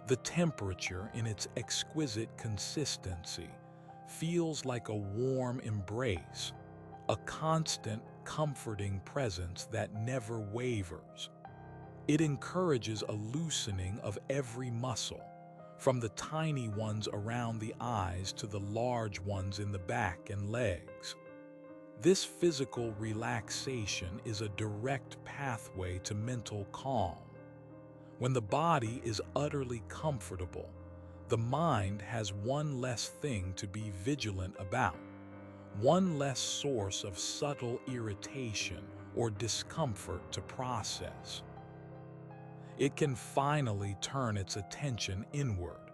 The temperature, in its exquisite consistency, feels like a warm embrace, a constant, comforting presence that never wavers. It encourages a loosening of every muscle, from the tiny ones around the eyes to the large ones in the back and legs. This physical relaxation is a direct pathway to mental calm. When the body is utterly comfortable, the mind has one less thing to be vigilant about, one less source of subtle irritation or discomfort to process. It can finally turn its attention inward,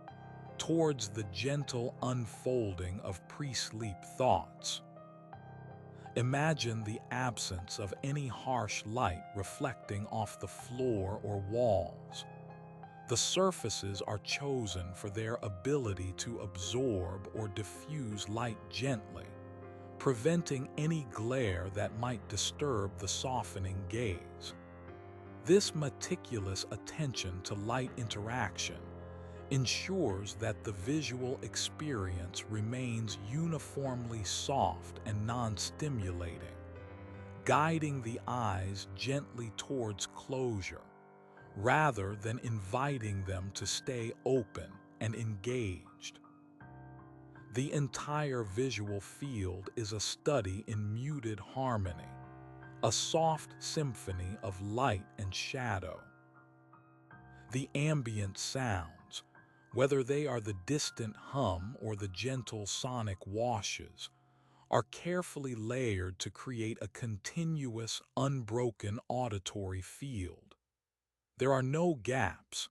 towards the gentle unfolding of pre-sleep thoughts. Imagine the absence of any harsh light reflecting off the floor or walls. The surfaces are chosen for their ability to absorb or diffuse light gently, preventing any glare that might disturb the softening gaze. This meticulous attention to light interaction ensures that the visual experience remains uniformly soft and non-stimulating, guiding the eyes gently towards closure, rather than inviting them to stay open and engaged. The entire visual field is a study in muted harmony, a soft symphony of light and shadow. The ambient sounds, whether they are the distant hum or the gentle sonic washes, are carefully layered to create a continuous, unbroken auditory field. There are no gaps,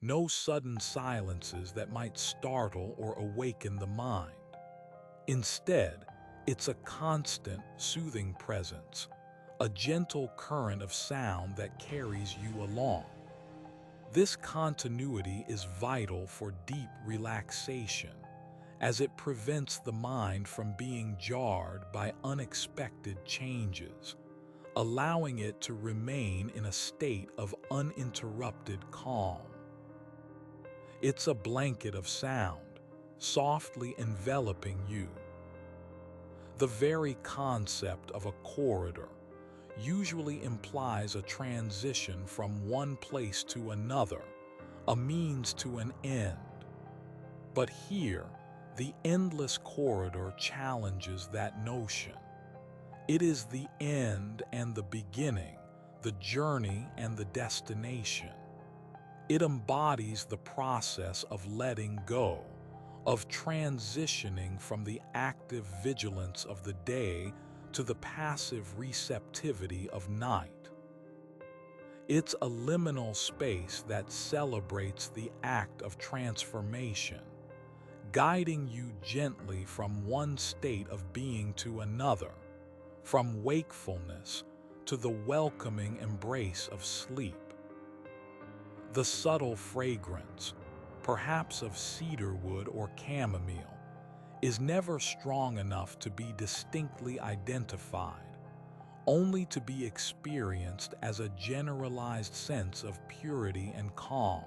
no sudden silences that might startle or awaken the mind. Instead, it's a constant, soothing presence, a gentle current of sound that carries you along. This continuity is vital for deep relaxation, as it prevents the mind from being jarred by unexpected changes, allowing it to remain in a state of uninterrupted calm. It's a blanket of sound, softly enveloping you. The very concept of a corridor usually implies a transition from one place to another, a means to an end. But here, the endless corridor challenges that notion. It is the end and the beginning, the journey and the destination. It embodies the process of letting go, of transitioning from the active vigilance of the day to the passive receptivity of night. It's a liminal space that celebrates the act of transformation, guiding you gently from one state of being to another, from wakefulness to the welcoming embrace of sleep. The subtle fragrance, perhaps of cedarwood or chamomile, is never strong enough to be distinctly identified, only to be experienced as a generalized sense of purity and calm.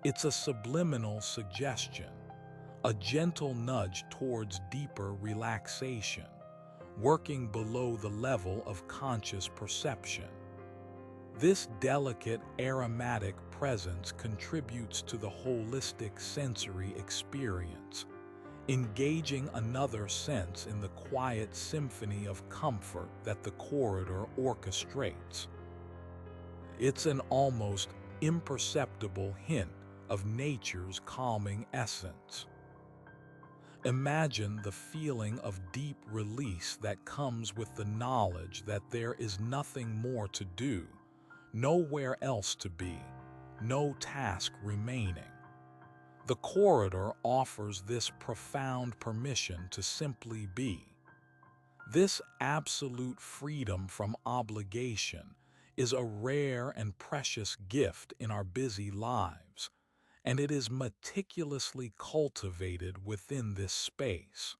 It's a subliminal suggestion, a gentle nudge towards deeper relaxation, working below the level of conscious perception. This delicate aromatic presence contributes to the holistic sensory experience, engaging another sense in the quiet symphony of comfort that the corridor orchestrates. It's an almost imperceptible hint of nature's calming essence. Imagine the feeling of deep release that comes with the knowledge that there is nothing more to do, nowhere else to be, no task remaining. The corridor offers this profound permission to simply be. This absolute freedom from obligation is a rare and precious gift in our busy lives, and it is meticulously cultivated within this space.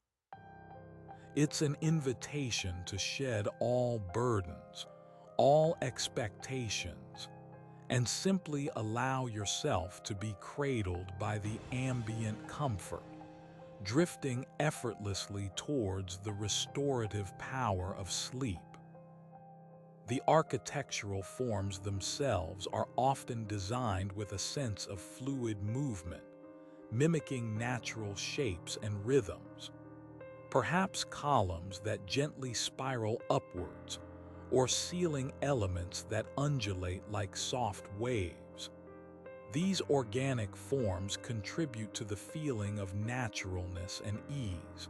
It's an invitation to shed all burdens, all expectations, and simply allow yourself to be cradled by the ambient comfort, drifting effortlessly towards the restorative power of sleep. The architectural forms themselves are often designed with a sense of fluid movement, mimicking natural shapes and rhythms. Perhaps columns that gently spiral upwards, or ceiling elements that undulate like soft waves. These organic forms contribute to the feeling of naturalness and ease,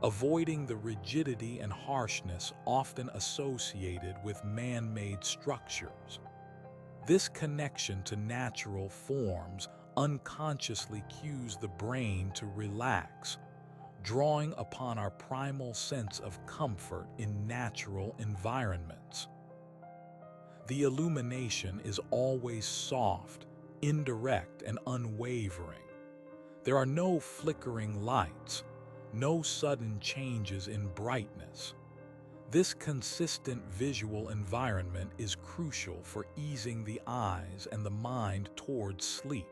avoiding the rigidity and harshness often associated with man-made structures. This connection to natural forms unconsciously cues the brain to relax, drawing upon our primal sense of comfort in natural environments. The illumination is always soft, indirect, and unwavering. There are no flickering lights, no sudden changes in brightness. This consistent visual environment is crucial for easing the eyes and the mind towards sleep.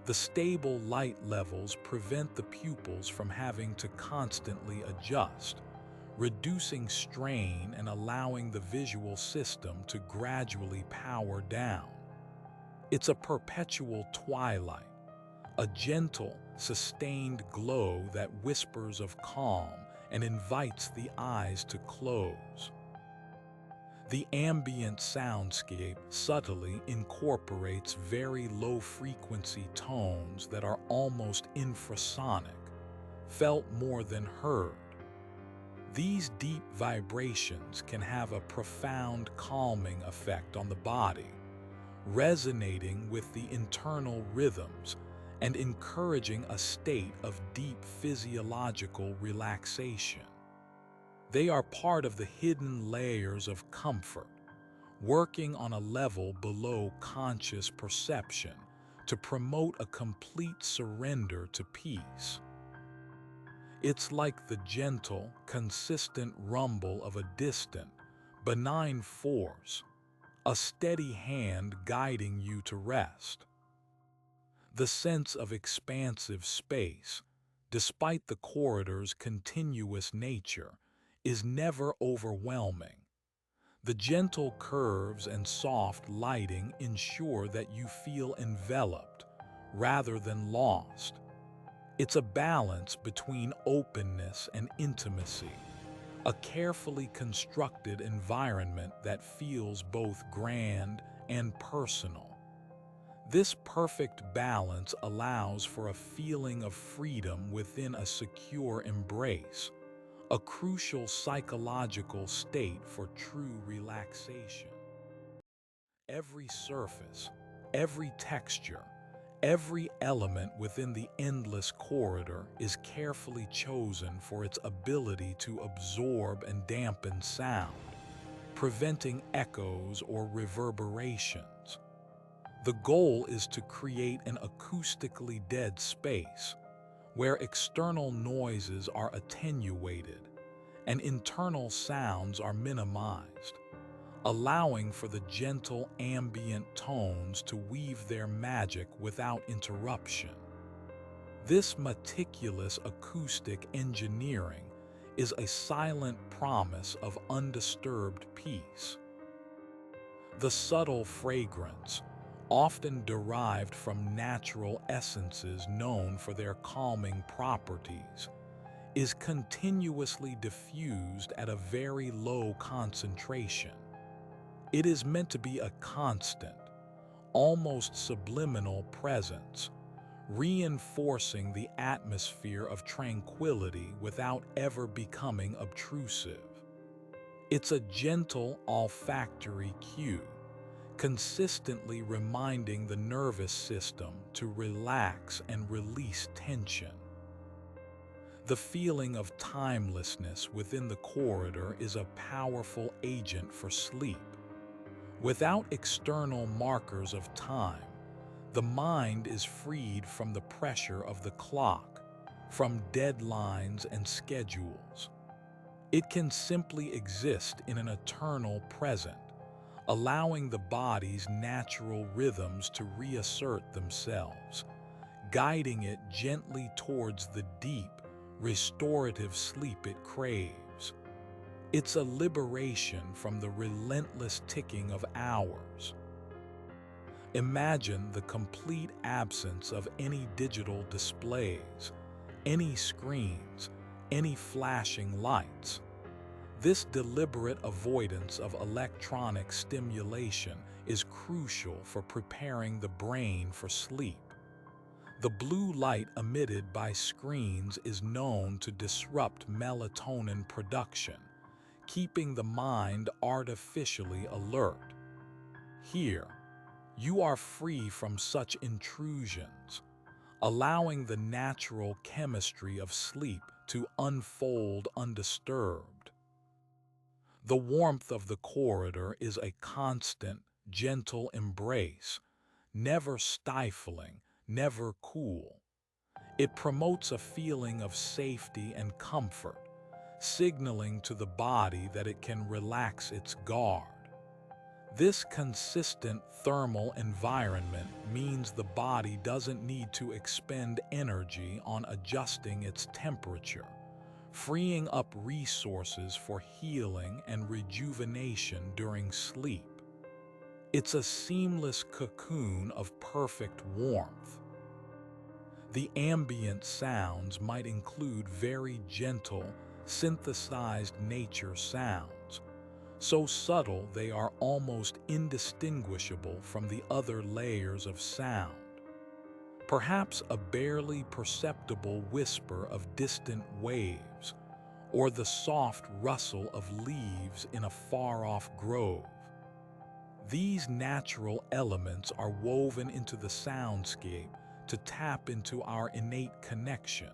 The stable light levels prevent the pupils from having to constantly adjust, reducing strain and allowing the visual system to gradually power down. It's a perpetual twilight, a gentle, sustained glow that whispers of calm and invites the eyes to close. The ambient soundscape subtly incorporates very low-frequency tones that are almost infrasonic, felt more than heard. These deep vibrations can have a profound calming effect on the body, resonating with the internal rhythms and encouraging a state of deep physiological relaxation. They are part of the hidden layers of comfort, working on a level below conscious perception to promote a complete surrender to peace. It's like the gentle, consistent rumble of a distant, benign force, a steady hand guiding you to rest. The sense of expansive space, despite the corridor's continuous nature, is never overwhelming. The gentle curves and soft lighting ensure that you feel enveloped rather than lost. It's a balance between openness and intimacy, a carefully constructed environment that feels both grand and personal. This perfect balance allows for a feeling of freedom within a secure embrace, a crucial psychological state for true relaxation. Every surface, every texture, every element within the endless corridor is carefully chosen for its ability to absorb and dampen sound, preventing echoes or reverberations. The goal is to create an acoustically dead space, where external noises are attenuated and internal sounds are minimized, allowing for the gentle ambient tones to weave their magic without interruption. This meticulous acoustic engineering is a silent promise of undisturbed peace. The subtle fragrance, often derived from natural essences known for their calming properties, is continuously diffused at a very low concentration. It is meant to be a constant, almost subliminal presence, reinforcing the atmosphere of tranquility without ever becoming obtrusive. It's a gentle olfactory cue, consistently reminding the nervous system to relax and release tension. The feeling of timelessness within the corridor is a powerful agent for sleep. Without external markers of time, the mind is freed from the pressure of the clock, from deadlines and schedules. It can simply exist in an eternal present, allowing the body's natural rhythms to reassert themselves, guiding it gently towards the deep, restorative sleep it craves. It's a liberation from the relentless ticking of hours. Imagine the complete absence of any digital displays, any screens, any flashing lights. This deliberate avoidance of electronic stimulation is crucial for preparing the brain for sleep. The blue light emitted by screens is known to disrupt melatonin production, keeping the mind artificially alert. Here, you are free from such intrusions, allowing the natural chemistry of sleep to unfold undisturbed. The warmth of the corridor is a constant, gentle embrace, never stifling, never cool. It promotes a feeling of safety and comfort, signaling to the body that it can relax its guard. This consistent thermal environment means the body doesn't need to expend energy on adjusting its temperature, freeing up resources for healing and rejuvenation during sleep. It's a seamless cocoon of perfect warmth. The ambient sounds might include very gentle, synthesized nature sounds, so subtle they are almost indistinguishable from the other layers of sound. Perhaps a barely perceptible whisper of distant waves, or the soft rustle of leaves in a far-off grove. These natural elements are woven into the soundscape to tap into our innate connection,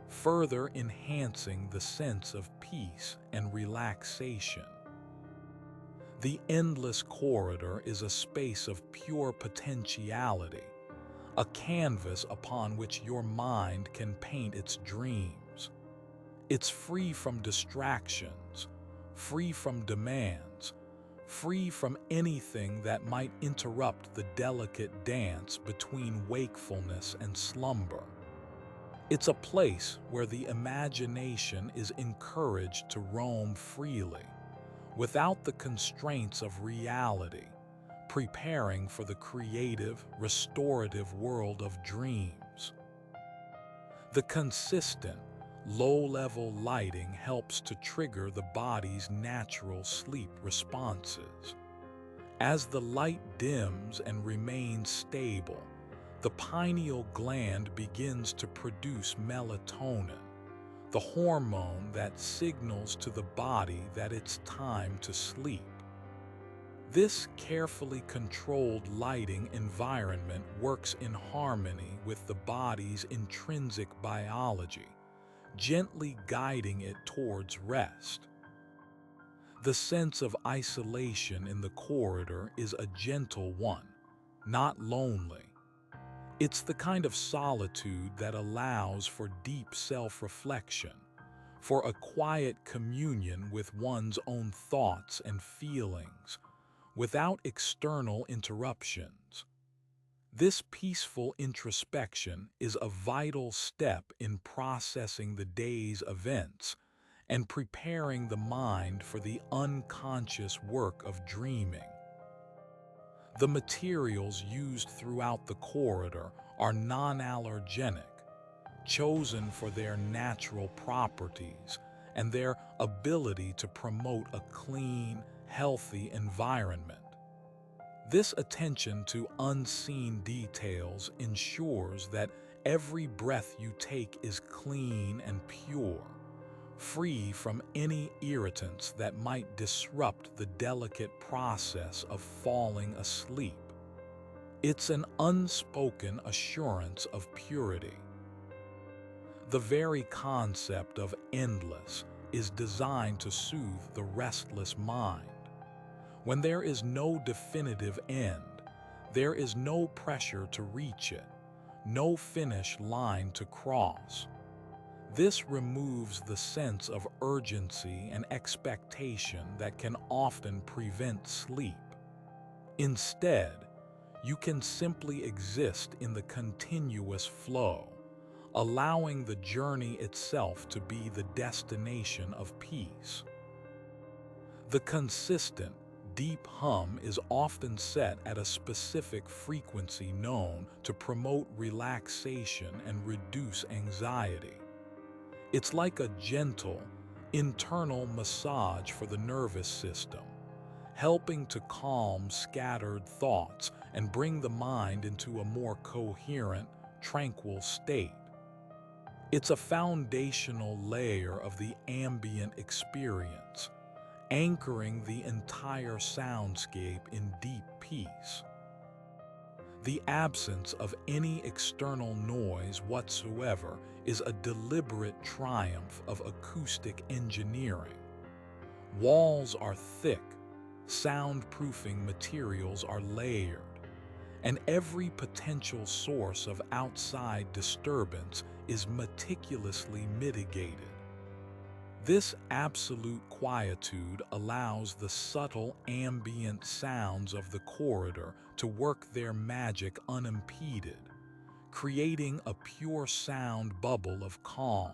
further enhancing the sense of peace and relaxation. The endless corridor is a space of pure potentiality, a canvas upon which your mind can paint its dreams. It's free from distractions, free from demands, free from anything that might interrupt the delicate dance between wakefulness and slumber. It's a place where the imagination is encouraged to roam freely, without the constraints of reality, preparing for the creative, restorative world of dreams. The consistent, low-level lighting helps to trigger the body's natural sleep responses. As the light dims and remains stable, the pineal gland begins to produce melatonin, the hormone that signals to the body that it's time to sleep. This carefully controlled lighting environment works in harmony with the body's intrinsic biology, gently guiding it towards rest. The sense of isolation in the corridor is a gentle one, not lonely. It's the kind of solitude that allows for deep self-reflection, for a quiet communion with one's own thoughts and feelings, without external interruptions. This peaceful introspection is a vital step in processing the day's events and preparing the mind for the unconscious work of dreaming. The materials used throughout the corridor are non-allergenic, chosen for their natural properties and their ability to promote a clean, healthy environment. This attention to unseen details ensures that every breath you take is clean and pure, free from any irritants that might disrupt the delicate process of falling asleep. It's an unspoken assurance of purity. The very concept of endless is designed to soothe the restless mind. When there is no definitive end, there is no pressure to reach it, no finish line to cross. This removes the sense of urgency and expectation that can often prevent sleep. Instead, you can simply exist in the continuous flow, allowing the journey itself to be the destination of peace. The consistent, deep hum is often set at a specific frequency known to promote relaxation and reduce anxiety. It's like a gentle, internal massage for the nervous system, helping to calm scattered thoughts and bring the mind into a more coherent, tranquil state. It's a foundational layer of the ambient experience, anchoring the entire soundscape in deep peace. The absence of any external noise whatsoever is a deliberate triumph of acoustic engineering. Walls are thick, soundproofing materials are layered, and every potential source of outside disturbance is meticulously mitigated. This absolute quietude allows the subtle ambient sounds of the corridor to work their magic unimpeded, creating a pure sound bubble of calm.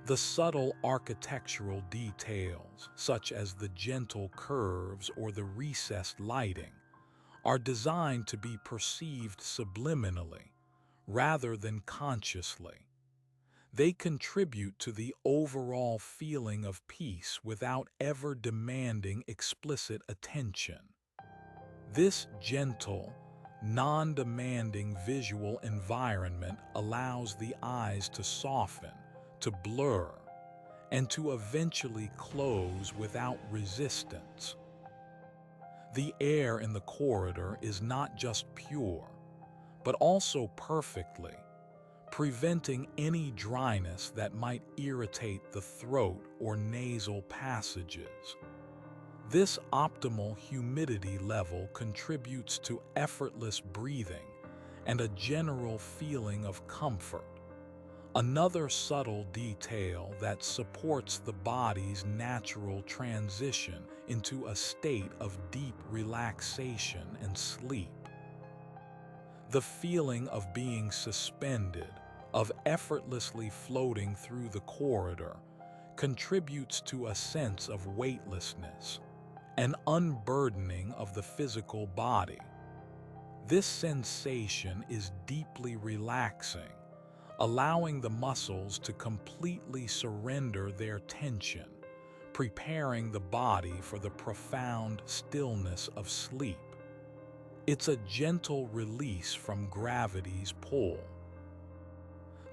The subtle architectural details, such as the gentle curves or the recessed lighting, are designed to be perceived subliminally rather than consciously. They contribute to the overall feeling of peace without ever demanding explicit attention. This gentle, non-demanding visual environment allows the eyes to soften, to blur, and to eventually close without resistance. The air in the corridor is not just pure, but also perfectly, preventing any dryness that might irritate the throat or nasal passages. This optimal humidity level contributes to effortless breathing and a general feeling of comfort. Another subtle detail that supports the body's natural transition into a state of deep relaxation and sleep. The feeling of being suspended, of effortlessly floating through the corridor, contributes to a sense of weightlessness, an unburdening of the physical body. This sensation is deeply relaxing, allowing the muscles to completely surrender their tension, preparing the body for the profound stillness of sleep. It's a gentle release from gravity's pull.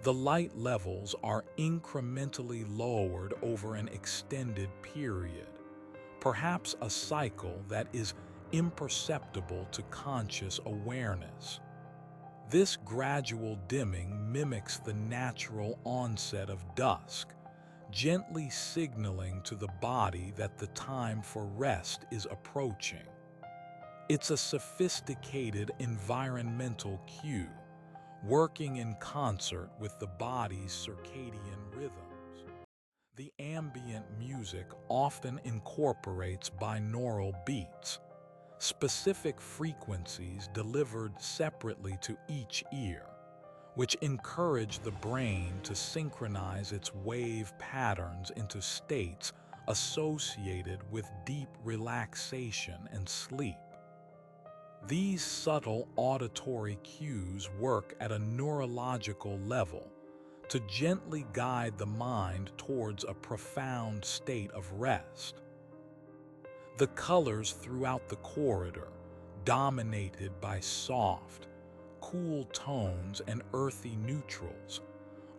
The light levels are incrementally lowered over an extended period, perhaps a cycle that is imperceptible to conscious awareness. This gradual dimming mimics the natural onset of dusk, gently signaling to the body that the time for rest is approaching. It's a sophisticated environmental cue, working in concert with the body's circadian rhythms. The ambient music often incorporates binaural beats, specific frequencies delivered separately to each ear, which encourage the brain to synchronize its wave patterns into states associated with deep relaxation and sleep. These subtle auditory cues work at a neurological level to gently guide the mind towards a profound state of rest. The colors throughout the corridor, dominated by soft, cool tones and earthy neutrals,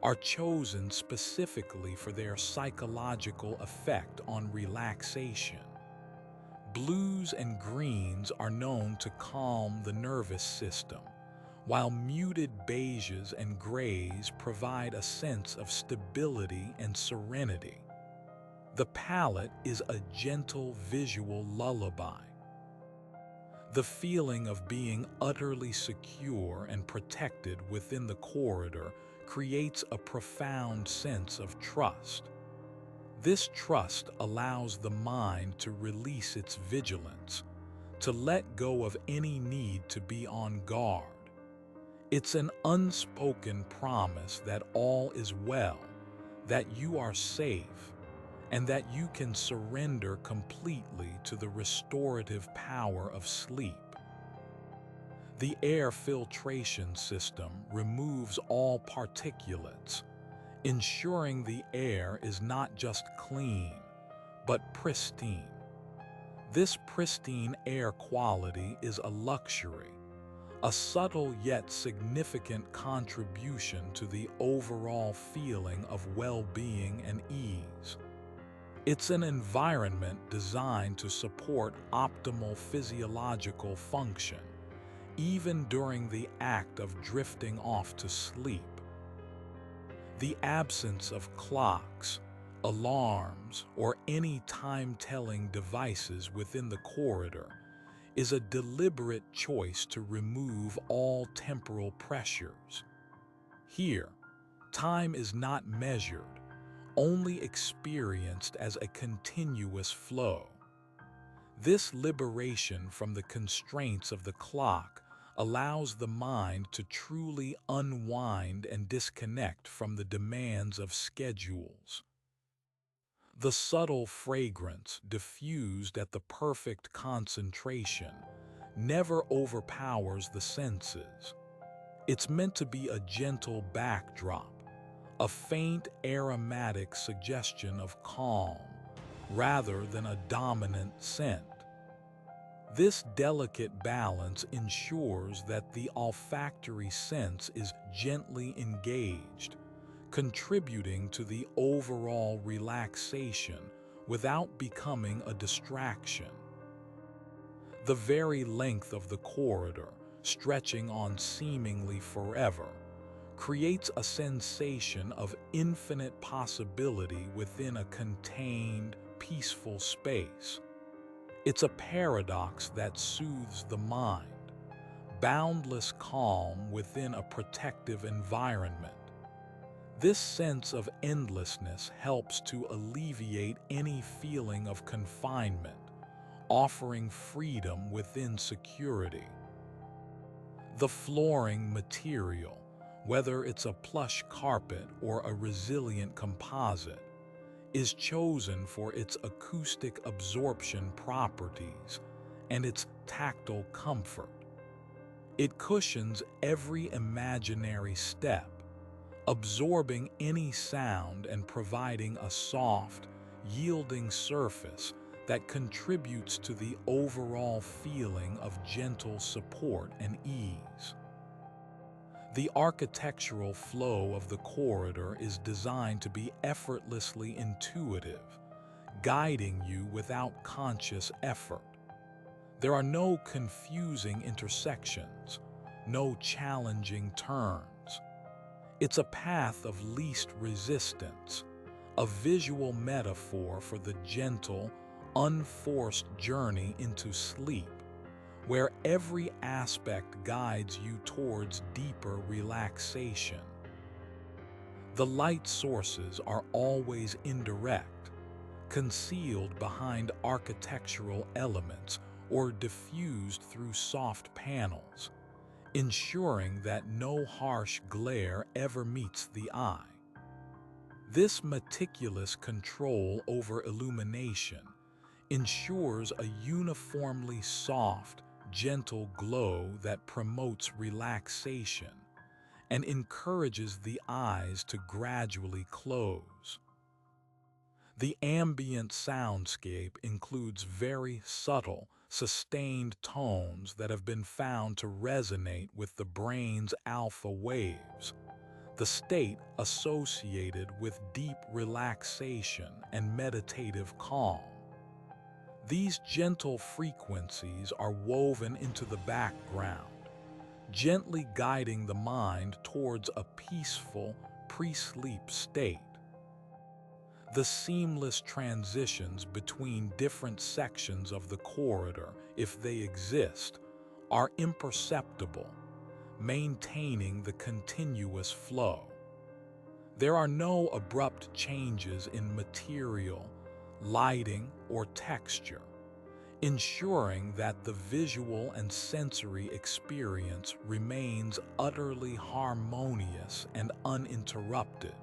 are chosen specifically for their psychological effect on relaxation. Blues and greens are known to calm the nervous system, while muted beiges and grays provide a sense of stability and serenity. The palette is a gentle visual lullaby. The feeling of being utterly secure and protected within the corridor creates a profound sense of trust. This trust allows the mind to release its vigilance, to let go of any need to be on guard. It's an unspoken promise that all is well, that you are safe, and that you can surrender completely to the restorative power of sleep. The air filtration system removes all particulates, ensuring the air is not just clean, but pristine. This pristine air quality is a luxury, a subtle yet significant contribution to the overall feeling of well-being and ease. It's an environment designed to support optimal physiological function, even during the act of drifting off to sleep. The absence of clocks, alarms, or any time-telling devices within the corridor is a deliberate choice to remove all temporal pressures. Here, time is not measured, only experienced as a continuous flow. This liberation from the constraints of the clock allows the mind to truly unwind and disconnect from the demands of schedules. The subtle fragrance, diffused at the perfect concentration, never overpowers the senses. It's meant to be a gentle backdrop, a faint aromatic suggestion of calm, rather than a dominant scent. This delicate balance ensures that the olfactory sense is gently engaged, contributing to the overall relaxation without becoming a distraction. The very length of the corridor, stretching on seemingly forever, creates a sensation of infinite possibility within a contained, peaceful space. It's a paradox that soothes the mind, boundless calm within a protective environment. This sense of endlessness helps to alleviate any feeling of confinement, offering freedom within security. The flooring material, whether it's a plush carpet or a resilient composite, is chosen for its acoustic absorption properties and its tactile comfort. It cushions every imaginary step, absorbing any sound and providing a soft, yielding surface that contributes to the overall feeling of gentle support and ease. The architectural flow of the corridor is designed to be effortlessly intuitive, guiding you without conscious effort. There are no confusing intersections, no challenging turns. It's a path of least resistance, a visual metaphor for the gentle, unforced journey into sleep, where every aspect guides you towards deeper relaxation. The light sources are always indirect, concealed behind architectural elements or diffused through soft panels, ensuring that no harsh glare ever meets the eye. This meticulous control over illumination ensures a uniformly soft, gentle glow that promotes relaxation and encourages the eyes to gradually close. The ambient soundscape includes very subtle, sustained tones that have been found to resonate with the brain's alpha waves, the state associated with deep relaxation and meditative calm. These gentle frequencies are woven into the background, gently guiding the mind towards a peaceful, pre-sleep state. The seamless transitions between different sections of the corridor, if they exist, are imperceptible, maintaining the continuous flow. There are no abrupt changes in material, lighting, or texture, ensuring that the visual and sensory experience remains utterly harmonious and uninterrupted.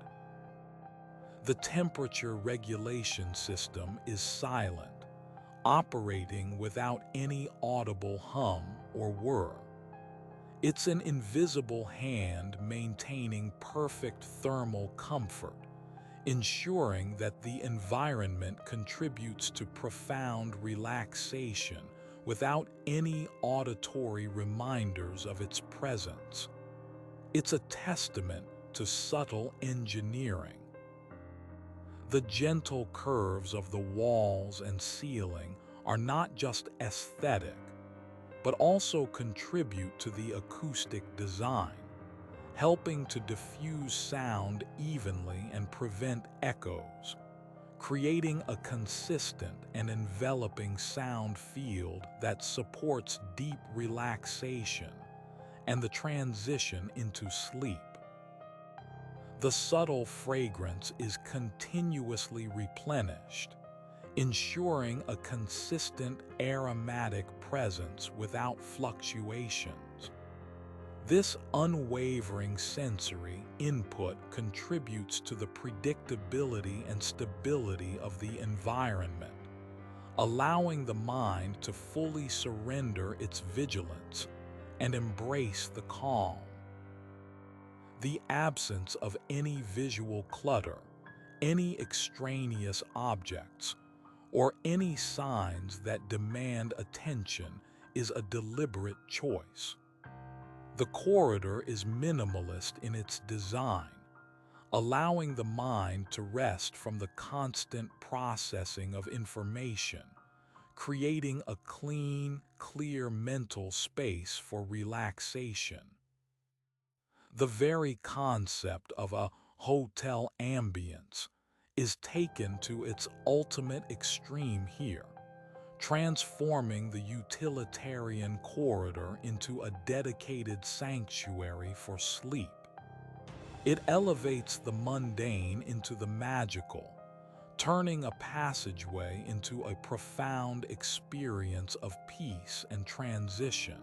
The temperature regulation system is silent, operating without any audible hum or whir. It's an invisible hand maintaining perfect thermal comfort, ensuring that the environment contributes to profound relaxation without any auditory reminders of its presence. It's a testament to subtle engineering. The gentle curves of the walls and ceiling are not just aesthetic, but also contribute to the acoustic design, helping to diffuse sound evenly and prevent echoes, creating a consistent and enveloping sound field that supports deep relaxation and the transition into sleep. The subtle fragrance is continuously replenished, ensuring a consistent aromatic presence without fluctuations. This unwavering sensory input contributes to the predictability and stability of the environment, allowing the mind to fully surrender its vigilance and embrace the calm. The absence of any visual clutter, any extraneous objects, or any signs that demand attention is a deliberate choice. The corridor is minimalist in its design, allowing the mind to rest from the constant processing of information, creating a clean, clear mental space for relaxation. The very concept of a hotel ambience is taken to its ultimate extreme here, transforming the utilitarian corridor into a dedicated sanctuary for sleep. It elevates the mundane into the magical, turning a passageway into a profound experience of peace and transition.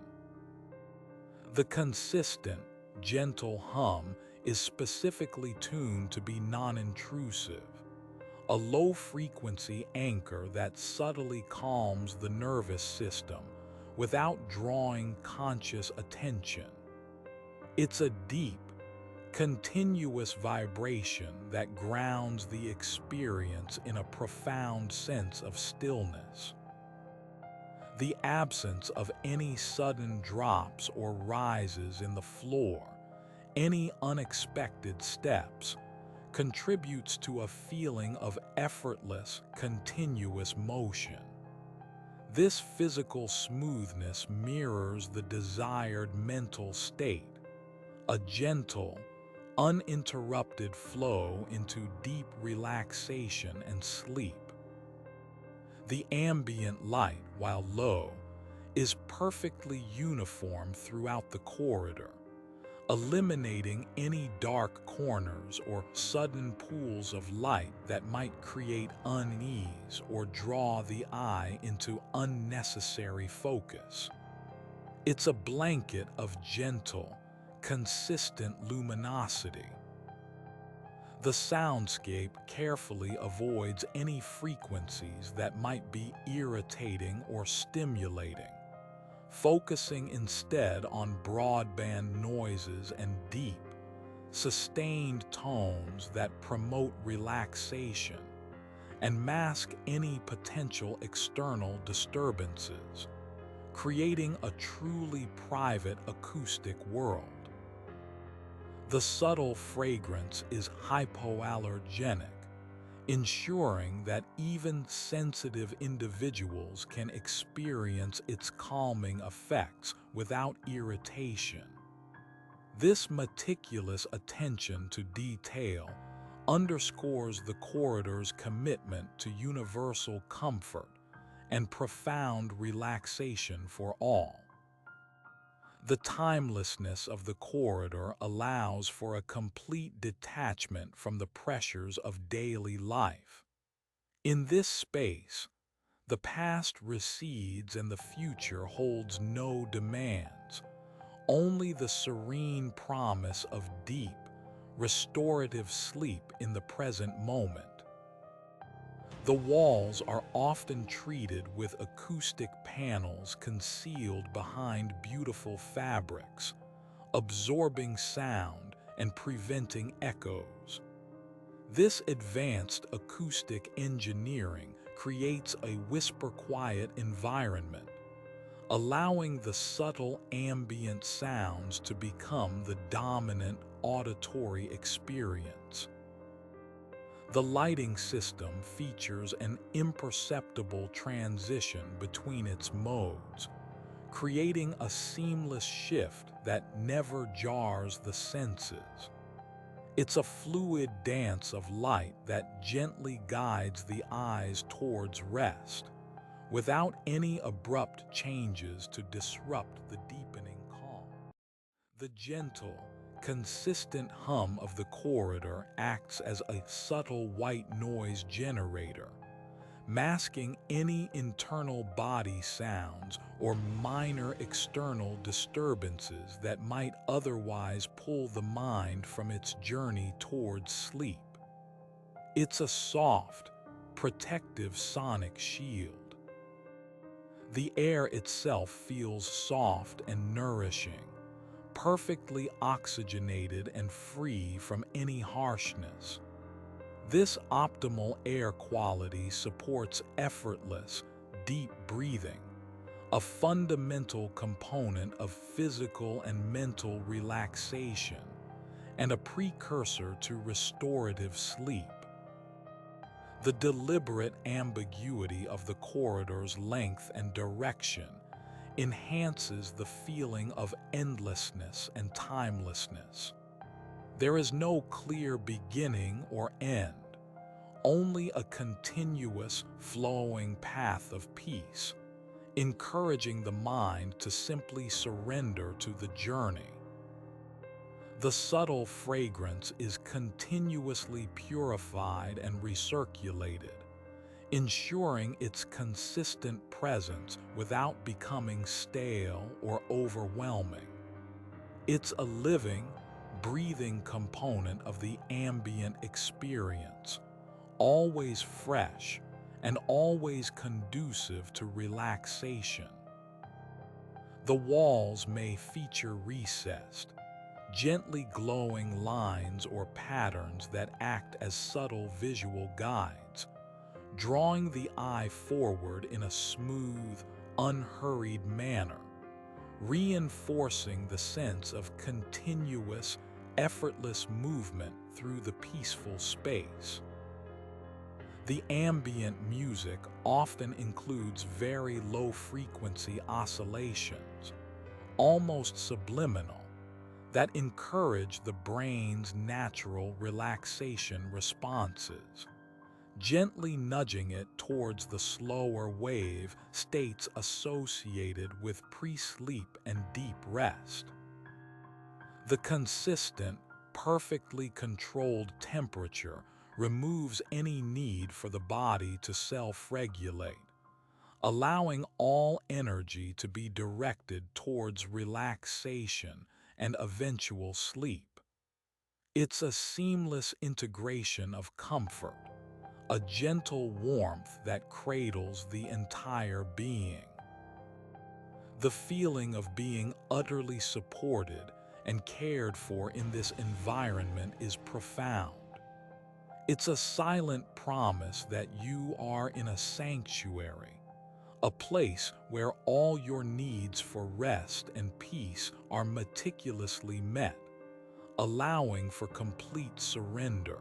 The consistent, gentle hum is specifically tuned to be non-intrusive, a low-frequency anchor that subtly calms the nervous system without drawing conscious attention. It's a deep, continuous vibration that grounds the experience in a profound sense of stillness. The absence of any sudden drops or rises in the floor, any unexpected steps, contributes to a feeling of effortless, continuous motion. This physical smoothness mirrors the desired mental state, a gentle, uninterrupted flow into deep relaxation and sleep. The ambient light, while low, is perfectly uniform throughout the corridor, eliminating any dark corners or sudden pools of light that might create unease or draw the eye into unnecessary focus. It's a blanket of gentle, consistent luminosity. The soundscape carefully avoids any frequencies that might be irritating or stimulating, focusing instead on broadband noises and deep, sustained tones that promote relaxation and mask any potential external disturbances, creating a truly private acoustic world. The subtle fragrance is hypoallergenic, ensuring that even sensitive individuals can experience its calming effects without irritation. This meticulous attention to detail underscores the corridor's commitment to universal comfort and profound relaxation for all. The timelessness of the corridor allows for a complete detachment from the pressures of daily life. In this space, the past recedes and the future holds no demands, only the serene promise of deep, restorative sleep in the present moment. The walls are often treated with acoustic panels concealed behind beautiful fabrics, absorbing sound and preventing echoes. This advanced acoustic engineering creates a whisper-quiet environment, allowing the subtle ambient sounds to become the dominant auditory experience. The lighting system features an imperceptible transition between its modes, creating a seamless shift that never jars the senses. It's a fluid dance of light that gently guides the eyes towards rest, without any abrupt changes to disrupt the deepening calm. The gentle, consistent hum of the corridor acts as a subtle white noise generator, masking any internal body sounds or minor external disturbances that might otherwise pull the mind from its journey towards sleep. It's a soft, protective sonic shield. The air itself feels soft and nourishing, perfectly oxygenated and free from any harshness. This optimal air quality supports effortless, deep breathing, a fundamental component of physical and mental relaxation, and a precursor to restorative sleep. The deliberate ambiguity of the corridor's length and direction enhances the feeling of endlessness and timelessness. There is no clear beginning or end, only a continuous, flowing path of peace, encouraging the mind to simply surrender to the journey. The subtle fragrance is continuously purified and recirculated, ensuring its consistent presence without becoming stale or overwhelming. It's a living, breathing component of the ambient experience, always fresh and always conducive to relaxation. The walls may feature recessed, gently glowing lines or patterns that act as subtle visual guides, drawing the eye forward in a smooth, unhurried manner, reinforcing the sense of continuous, effortless movement through the peaceful space. The ambient music often includes very low-frequency oscillations, almost subliminal, that encourage the brain's natural relaxation responses, gently nudging it towards the slower wave states associated with pre-sleep and deep rest. The consistent, perfectly controlled temperature removes any need for the body to self-regulate, allowing all energy to be directed towards relaxation and eventual sleep. It's a seamless integration of comfort, a gentle warmth that cradles the entire being. The feeling of being utterly supported and cared for in this environment is profound. It's a silent promise that you are in a sanctuary, a place where all your needs for rest and peace are meticulously met, allowing for complete surrender.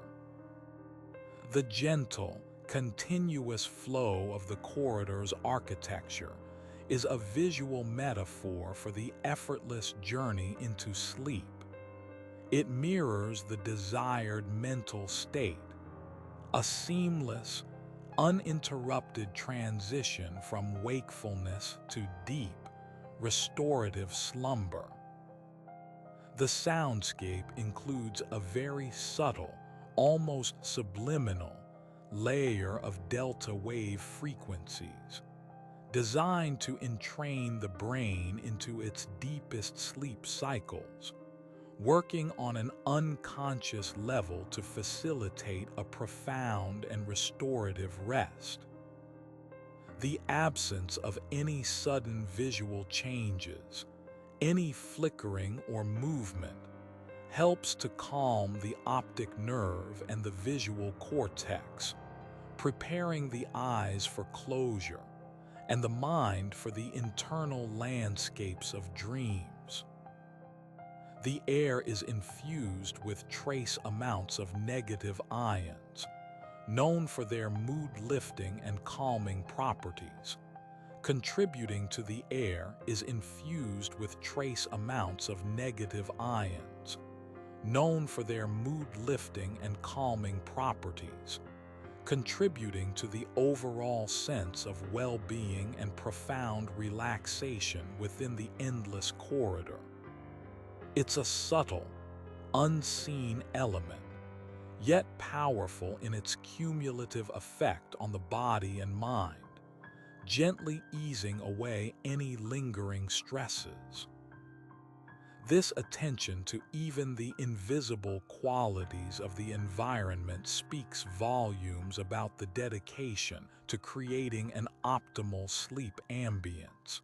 The gentle, continuous flow of the corridor's architecture is a visual metaphor for the effortless journey into sleep. It mirrors the desired mental state, a seamless, uninterrupted transition from wakefulness to deep, restorative slumber. The soundscape includes a very subtle, almost subliminal, layer of delta wave frequencies, designed to entrain the brain into its deepest sleep cycles, working on an unconscious level to facilitate a profound and restorative rest. The absence of any sudden visual changes, any flickering or movement, helps to calm the optic nerve and the visual cortex, preparing the eyes for closure and the mind for the internal landscapes of dreams. The air is infused with trace amounts of negative ions, known for their mood-lifting and calming properties. Contributing to the air is infused with trace amounts of negative ions, known for their mood-lifting and calming properties, contributing to the overall sense of well-being and profound relaxation within the endless corridor. It's a subtle, unseen element, yet powerful in its cumulative effect on the body and mind, gently easing away any lingering stresses. This attention to even the invisible qualities of the environment speaks volumes about the dedication to creating an optimal sleep ambience.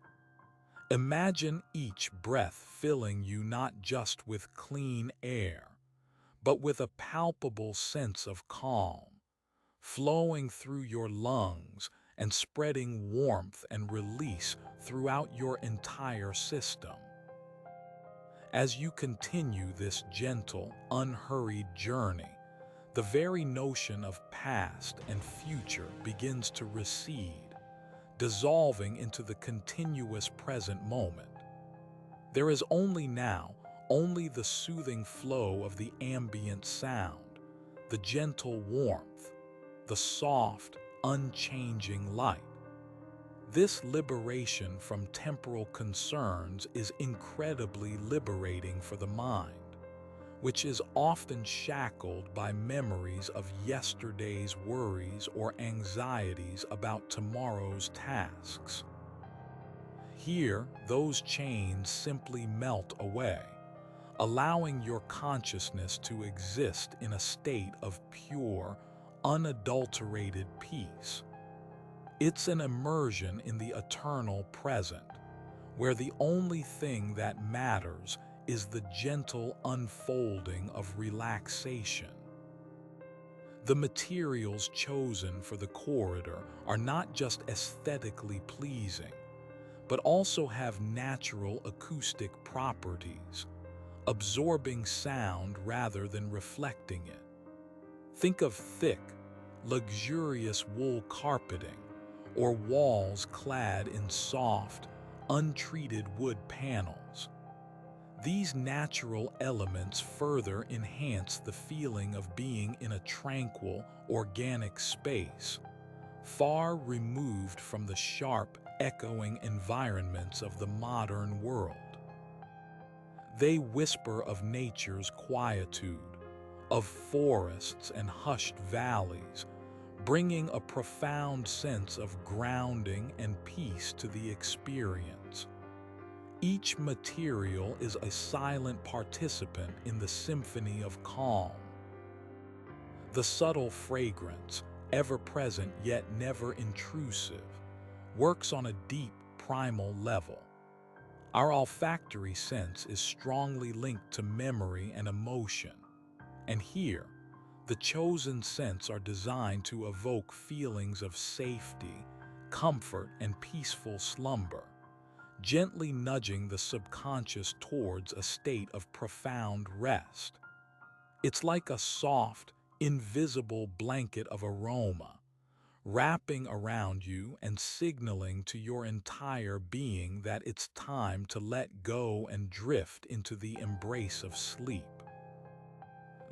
Imagine each breath filling you not just with clean air, but with a palpable sense of calm, flowing through your lungs and spreading warmth and release throughout your entire system. As you continue this gentle, unhurried journey, the very notion of past and future begins to recede, dissolving into the continuous present moment. There is only the soothing flow of the ambient sound, the gentle warmth, the soft, unchanging light. This liberation from temporal concerns is incredibly liberating for the mind, which is often shackled by memories of yesterday's worries or anxieties about tomorrow's tasks. Here, those chains simply melt away, allowing your consciousness to exist in a state of pure, unadulterated peace. It's an immersion in the eternal present, where the only thing that matters is the gentle unfolding of relaxation. The materials chosen for the corridor are not just aesthetically pleasing, but also have natural acoustic properties, absorbing sound rather than reflecting it. Think of thick, luxurious wool carpeting or walls clad in soft, untreated wood panels. These natural elements further enhance the feeling of being in a tranquil, organic space, far removed from the sharp, echoing environments of the modern world. They whisper of nature's quietude, of forests and hushed valleys, bringing a profound sense of grounding and peace to the experience. Each material is a silent participant in the symphony of calm. The subtle fragrance, ever present yet never intrusive, works on a deep, primal level. Our olfactory sense is strongly linked to memory and emotion, and here, the chosen scents are designed to evoke feelings of safety, comfort, and peaceful slumber, gently nudging the subconscious towards a state of profound rest. It's like a soft, invisible blanket of aroma, wrapping around you and signaling to your entire being that it's time to let go and drift into the embrace of sleep.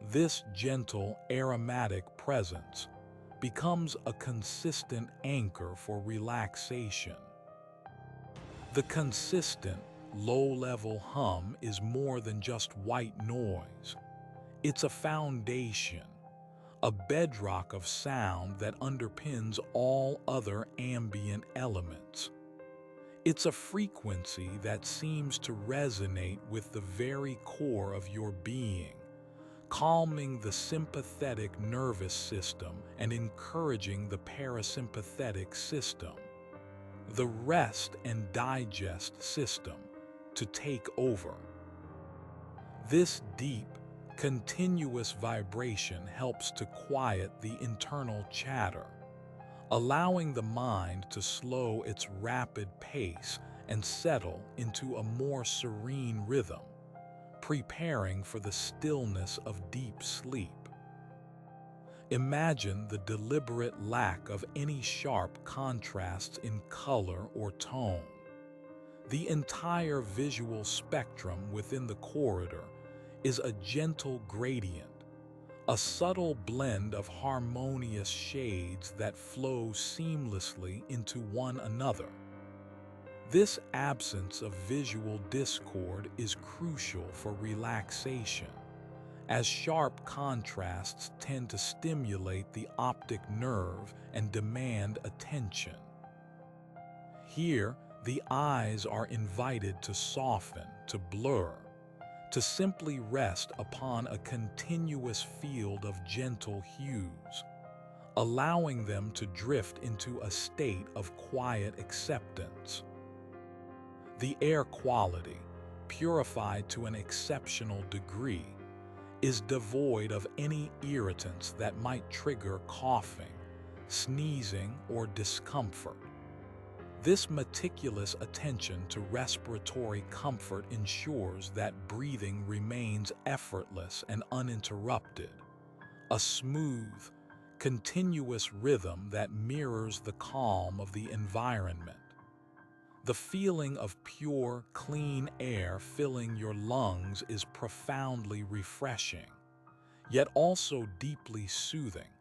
This gentle, aromatic presence becomes a consistent anchor for relaxation. The consistent, low-level hum is more than just white noise. It's a foundation, a bedrock of sound that underpins all other ambient elements. It's a frequency that seems to resonate with the very core of your being, calming the sympathetic nervous system and encouraging the parasympathetic system, the rest and digest system, to take over. This deep, continuous vibration helps to quiet the internal chatter, allowing the mind to slow its rapid pace and settle into a more serene rhythm, preparing for the stillness of deep sleep. Imagine the deliberate lack of any sharp contrasts in color or tone. The entire visual spectrum within the corridor is a gentle gradient, a subtle blend of harmonious shades that flow seamlessly into one another. This absence of visual discord is crucial for relaxation, as sharp contrasts tend to stimulate the optic nerve and demand attention. Here, the eyes are invited to soften, to blur, to simply rest upon a continuous field of gentle hues, allowing them to drift into a state of quiet acceptance. The air quality, purified to an exceptional degree, is devoid of any irritants that might trigger coughing, sneezing, or discomfort. This meticulous attention to respiratory comfort ensures that breathing remains effortless and uninterrupted, a smooth, continuous rhythm that mirrors the calm of the environment. The feeling of pure, clean air filling your lungs is profoundly refreshing, yet also deeply soothing,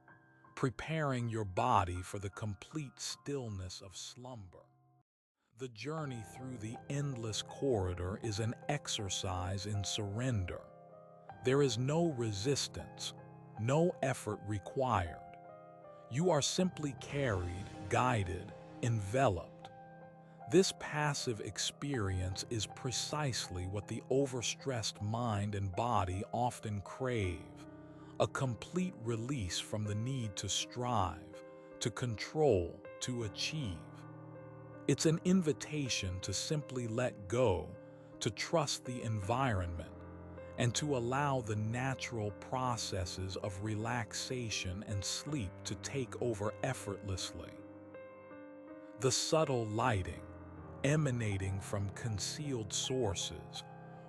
preparing your body for the complete stillness of slumber. The journey through the endless corridor is an exercise in surrender. There is no resistance, no effort required. You are simply carried, guided, enveloped. This passive experience is precisely what the overstressed mind and body often crave, a complete release from the need to strive, to control, to achieve. It's an invitation to simply let go, to trust the environment, and to allow the natural processes of relaxation and sleep to take over effortlessly. The subtle lighting, emanating from concealed sources,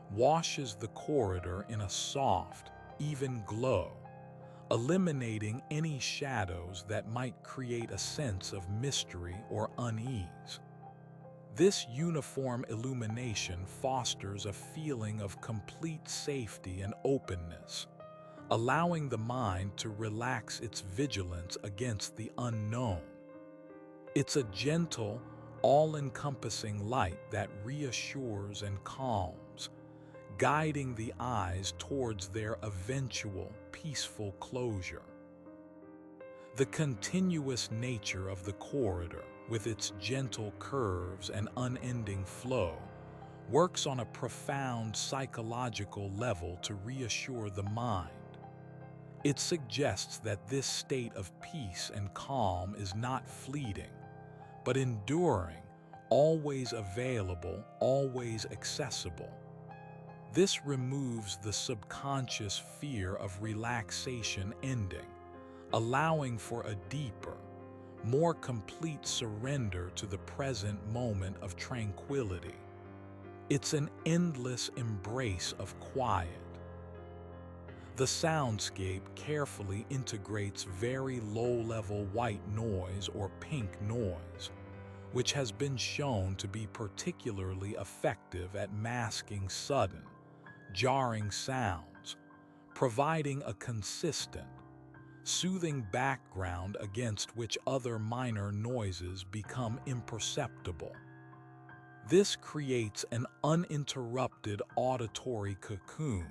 washes the corridor in a soft, even glow, eliminating any shadows that might create a sense of mystery or unease. This uniform illumination fosters a feeling of complete safety and openness, allowing the mind to relax its vigilance against the unknown. It's a gentle, all-encompassing light that reassures and calms, guiding the eyes towards their eventual, peaceful closure. The continuous nature of the corridor, with its gentle curves and unending flow, works on a profound psychological level to reassure the mind. It suggests that this state of peace and calm is not fleeting, but enduring, always available, always accessible. This removes the subconscious fear of relaxation ending, allowing for a deeper, more complete surrender to the present moment of tranquility. It's an endless embrace of quiet. The soundscape carefully integrates very low-level white noise or pink noise, which has been shown to be particularly effective at masking sudden, jarring sounds, providing a consistent, soothing background against which other minor noises become imperceptible. This creates an uninterrupted auditory cocoon,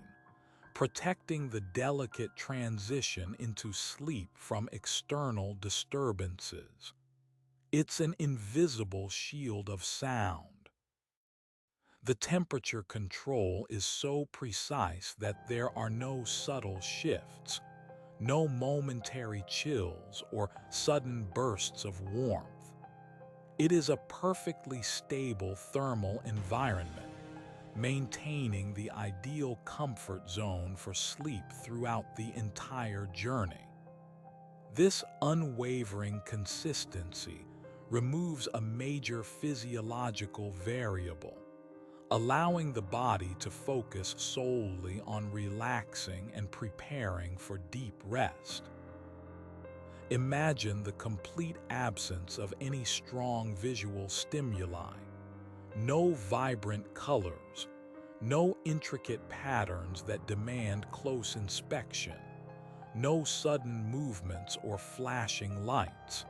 protecting the delicate transition into sleep from external disturbances. It's an invisible shield of sound. The temperature control is so precise that there are no subtle shifts, no momentary chills or sudden bursts of warmth. It is a perfectly stable thermal environment, maintaining the ideal comfort zone for sleep throughout the entire journey. This unwavering consistency removes a major physiological variable, allowing the body to focus solely on relaxing and preparing for deep rest. Imagine the complete absence of any strong visual stimuli, no vibrant colors, no intricate patterns that demand close inspection, no sudden movements or flashing lights.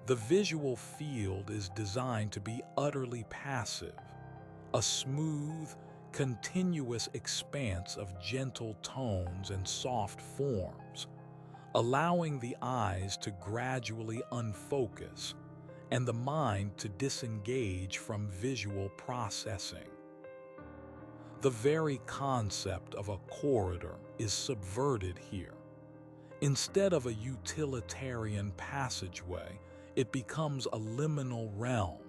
The visual field is designed to be utterly passive, a smooth, continuous expanse of gentle tones and soft forms, allowing the eyes to gradually unfocus and the mind to disengage from visual processing. The very concept of a corridor is subverted here. Instead of a utilitarian passageway, it becomes a liminal realm,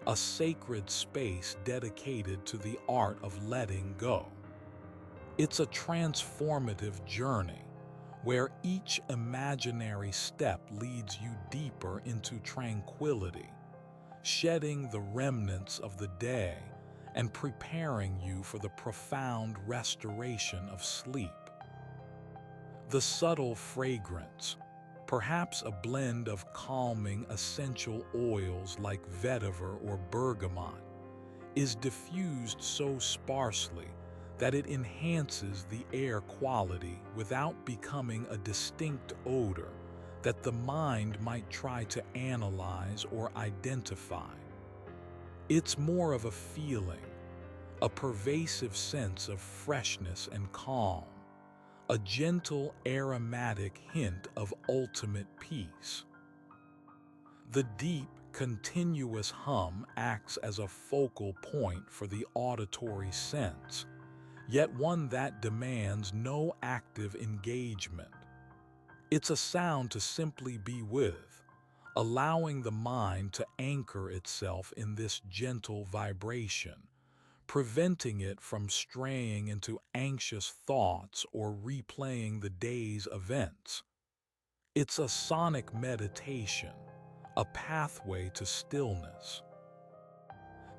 a sacred space dedicated to the art of letting go. It's a transformative journey where each imaginary step leads you deeper into tranquility, shedding the remnants of the day and preparing you for the profound restoration of sleep. The subtle fragrance, perhaps a blend of calming essential oils like vetiver or bergamot, is diffused so sparsely that it enhances the air quality without becoming a distinct odor that the mind might try to analyze or identify. It's more of a feeling, a pervasive sense of freshness and calm, a gentle aromatic hint of ultimate peace. The deep, continuous hum acts as a focal point for the auditory sense, yet one that demands no active engagement. It's a sound to simply be with, allowing the mind to anchor itself in this gentle vibration, preventing it from straying into anxious thoughts or replaying the day's events. It's a sonic meditation, a pathway to stillness.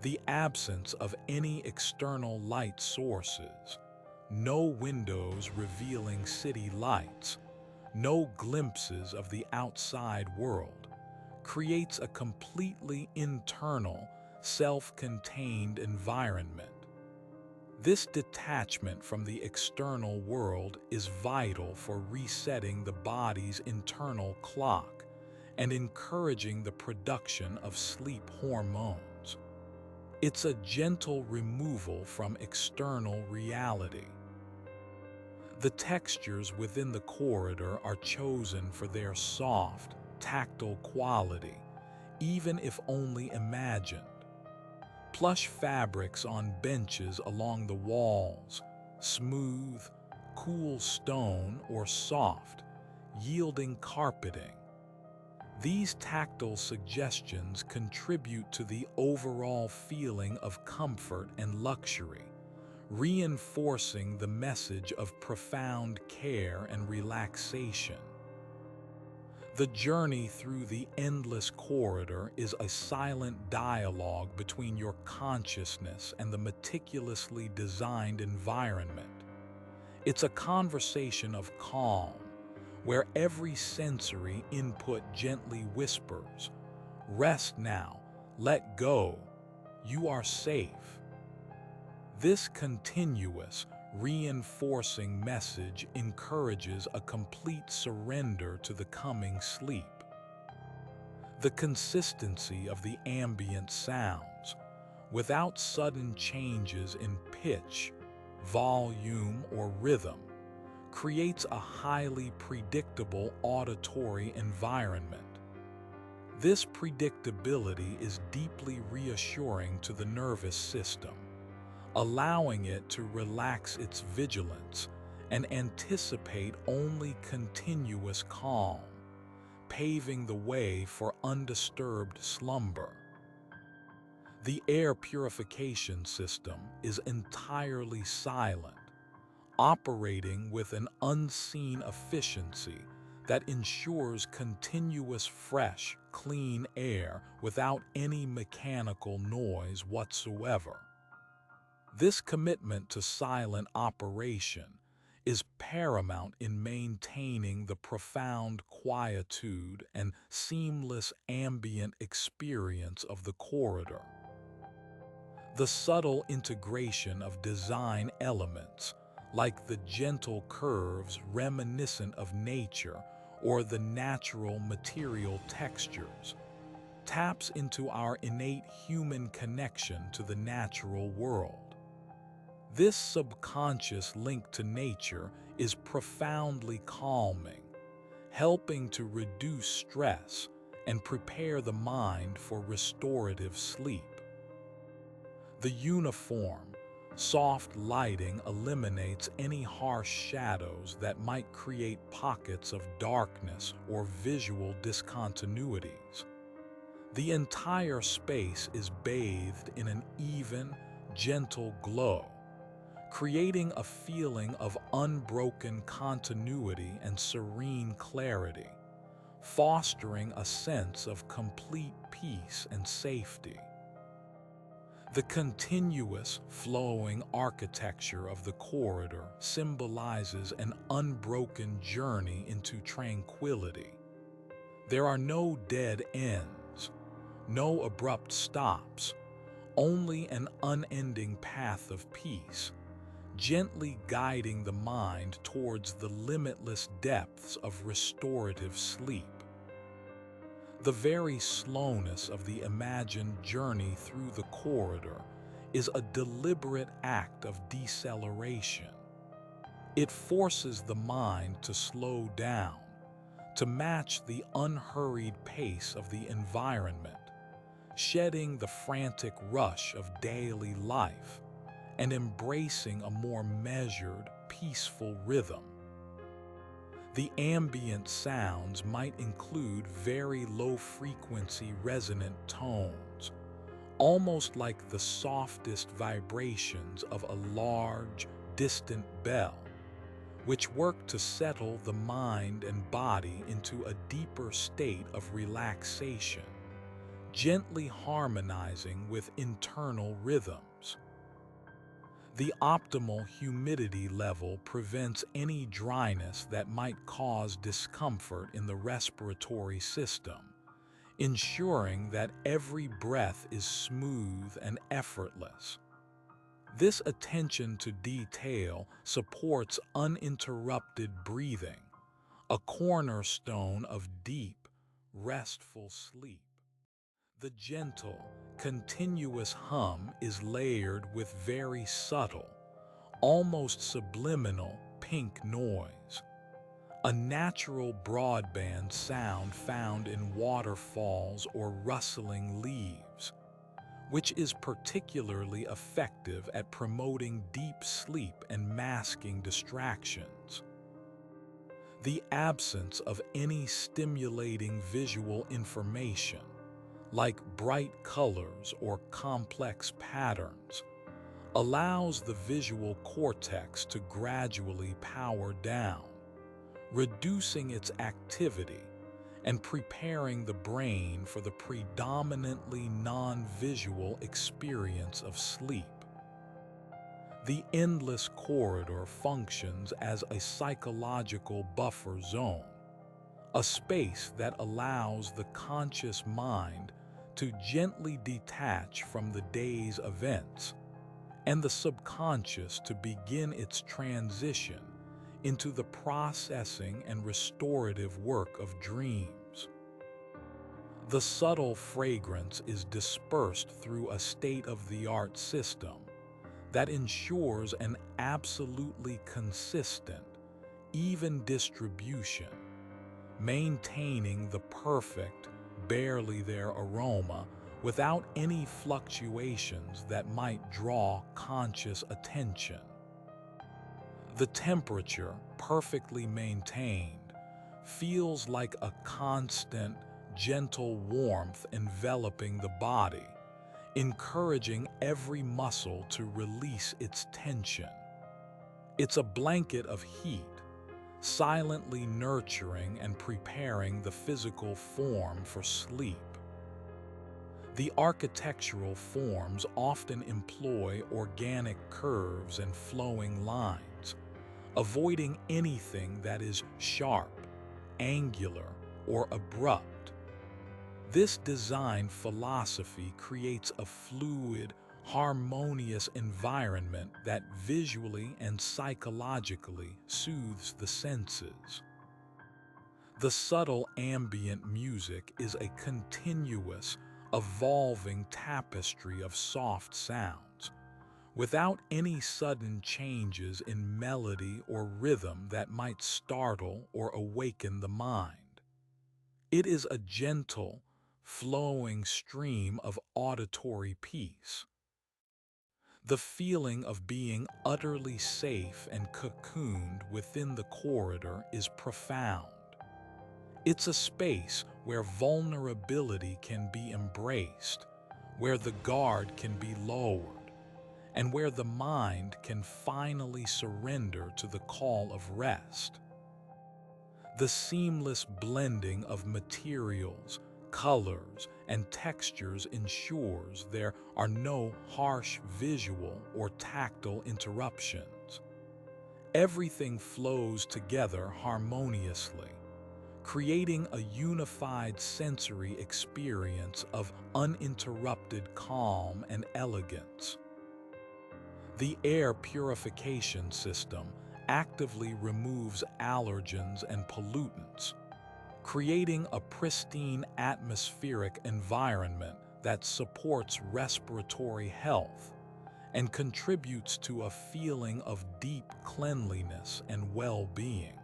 The absence of any external light sources, no windows revealing city lights, no glimpses of the outside world, creates a completely internal, self-contained environment. This detachment from the external world is vital for resetting the body's internal clock and encouraging the production of sleep hormones. It's a gentle removal from external reality. The textures within the corridor are chosen for their soft, tactile quality, even if only imagined. Plush fabrics on benches along the walls, smooth, cool stone or soft, yielding carpeting. These tactile suggestions contribute to the overall feeling of comfort and luxury, reinforcing the message of profound care and relaxation. The journey through the endless corridor is a silent dialogue between your consciousness and the meticulously designed environment. It's a conversation of calm, where every sensory input gently whispers, "Rest now, let go, you are safe." This continuous, reinforcing message encourages a complete surrender to the coming sleep. The consistency of the ambient sounds, without sudden changes in pitch, volume, or rhythm, creates a highly predictable auditory environment. This predictability is deeply reassuring to the nervous system, allowing it to relax its vigilance and anticipate only continuous calm, paving the way for undisturbed slumber. The air purification system is entirely silent, operating with an unseen efficiency that ensures continuous fresh, clean air without any mechanical noise whatsoever. This commitment to silent operation is paramount in maintaining the profound quietude and seamless ambient experience of the corridor. The subtle integration of design elements, like the gentle curves reminiscent of nature or the natural material textures, taps into our innate human connection to the natural world. This subconscious link to nature is profoundly calming, helping to reduce stress and prepare the mind for restorative sleep. The uniform, soft lighting eliminates any harsh shadows that might create pockets of darkness or visual discontinuities. The entire space is bathed in an even, gentle glow, creating a feeling of unbroken continuity and serene clarity, fostering a sense of complete peace and safety. The continuous, flowing architecture of the corridor symbolizes an unbroken journey into tranquility. There are no dead ends, no abrupt stops, only an unending path of peace, gently guiding the mind towards the limitless depths of restorative sleep. The very slowness of the imagined journey through the corridor is a deliberate act of deceleration. It forces the mind to slow down, to match the unhurried pace of the environment, shedding the frantic rush of daily life and embracing a more measured, peaceful rhythm. The ambient sounds might include very low-frequency resonant tones, almost like the softest vibrations of a large, distant bell, which work to settle the mind and body into a deeper state of relaxation, gently harmonizing with internal rhythms. The optimal humidity level prevents any dryness that might cause discomfort in the respiratory system, ensuring that every breath is smooth and effortless. This attention to detail supports uninterrupted breathing, a cornerstone of deep, restful sleep. The gentle, continuous hum is layered with very subtle, almost subliminal pink noise, a natural broadband sound found in waterfalls or rustling leaves, which is particularly effective at promoting deep sleep and masking distractions. The absence of any stimulating visual information, like bright colors or complex patterns, allows the visual cortex to gradually power down, reducing its activity and preparing the brain for the predominantly non-visual experience of sleep. The endless corridor functions as a psychological buffer zone, a space that allows the conscious mind to gently detach from the day's events and the subconscious to begin its transition into the processing and restorative work of dreams. The subtle fragrance is dispersed through a state-of-the-art system that ensures an absolutely consistent, even distribution, maintaining the perfect, barely there aroma without any fluctuations that might draw conscious attention. The temperature, perfectly maintained, feels like a constant, gentle warmth enveloping the body, encouraging every muscle to release its tension. It's a blanket of heat, silently nurturing and preparing the physical form for sleep. The architectural forms often employ organic curves and flowing lines, avoiding anything that is sharp, angular, or abrupt. This design philosophy creates a fluid, harmonious environment that visually and psychologically soothes the senses. The subtle ambient music is a continuous, evolving tapestry of soft sounds, without any sudden changes in melody or rhythm that might startle or awaken the mind. It is a gentle, flowing stream of auditory peace. The feeling of being utterly safe and cocooned within the corridor is profound. It's a space where vulnerability can be embraced, where the guard can be lowered, and where the mind can finally surrender to the call of rest. The seamless blending of materials, colors, and textures ensures there are no harsh visual or tactile interruptions. Everything flows together harmoniously, creating a unified sensory experience of uninterrupted calm and elegance. The air purification system actively removes allergens and pollutants, creating a pristine atmospheric environment that supports respiratory health and contributes to a feeling of deep cleanliness and well-being.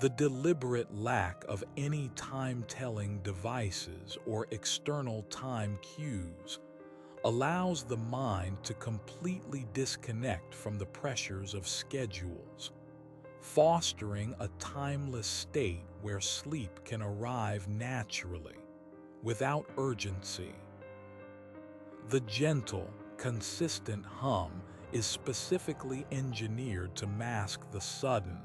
The deliberate lack of any time-telling devices or external time cues allows the mind to completely disconnect from the pressures of schedules, fostering a timeless state where sleep can arrive naturally, without urgency. The gentle, consistent hum is specifically engineered to mask the sudden,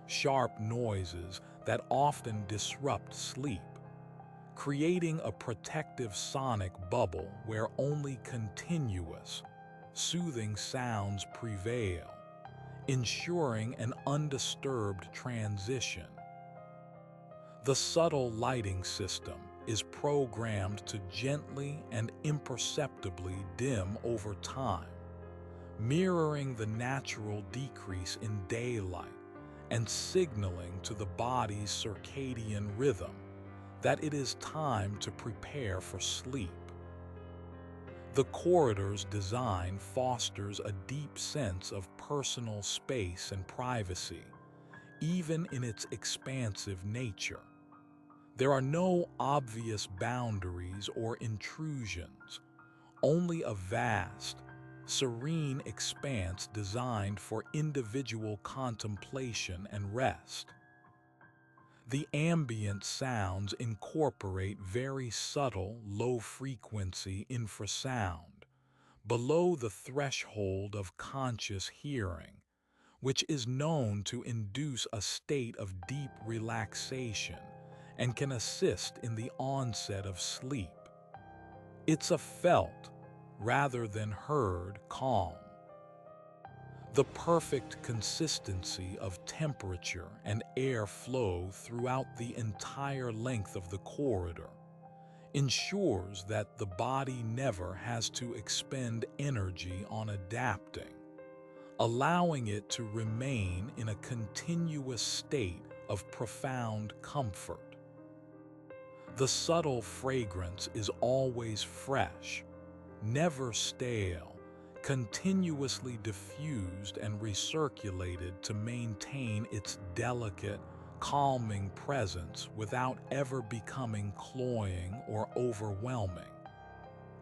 sharp noises that often disrupt sleep, creating a protective sonic bubble where only continuous, soothing sounds prevail, ensuring an undisturbed transition. The subtle lighting system is programmed to gently and imperceptibly dim over time, mirroring the natural decrease in daylight and signaling to the body's circadian rhythm that it is time to prepare for sleep. The corridor's design fosters a deep sense of personal space and privacy, even in its expansive nature. There are no obvious boundaries or intrusions, only a vast, serene expanse designed for individual contemplation and rest. The ambient sounds incorporate very subtle, low-frequency infrasound below the threshold of conscious hearing, which is known to induce a state of deep relaxation and can assist in the onset of sleep. It's a felt, rather than heard, calm. The perfect consistency of temperature and air flow throughout the entire length of the corridor ensures that the body never has to expend energy on adapting, allowing it to remain in a continuous state of profound comfort. The subtle fragrance is always fresh, never stale, continuously diffused and recirculated to maintain its delicate, calming presence without ever becoming cloying or overwhelming.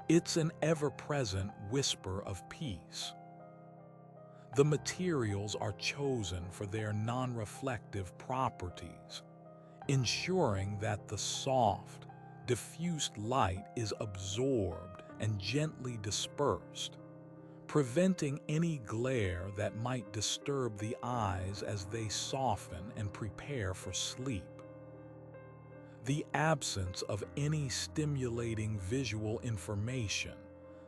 It's an ever-present whisper of peace. The materials are chosen for their non-reflective properties, ensuring that the soft, diffused light is absorbed and gently dispersed, preventing any glare that might disturb the eyes as they soften and prepare for sleep. The absence of any stimulating visual information,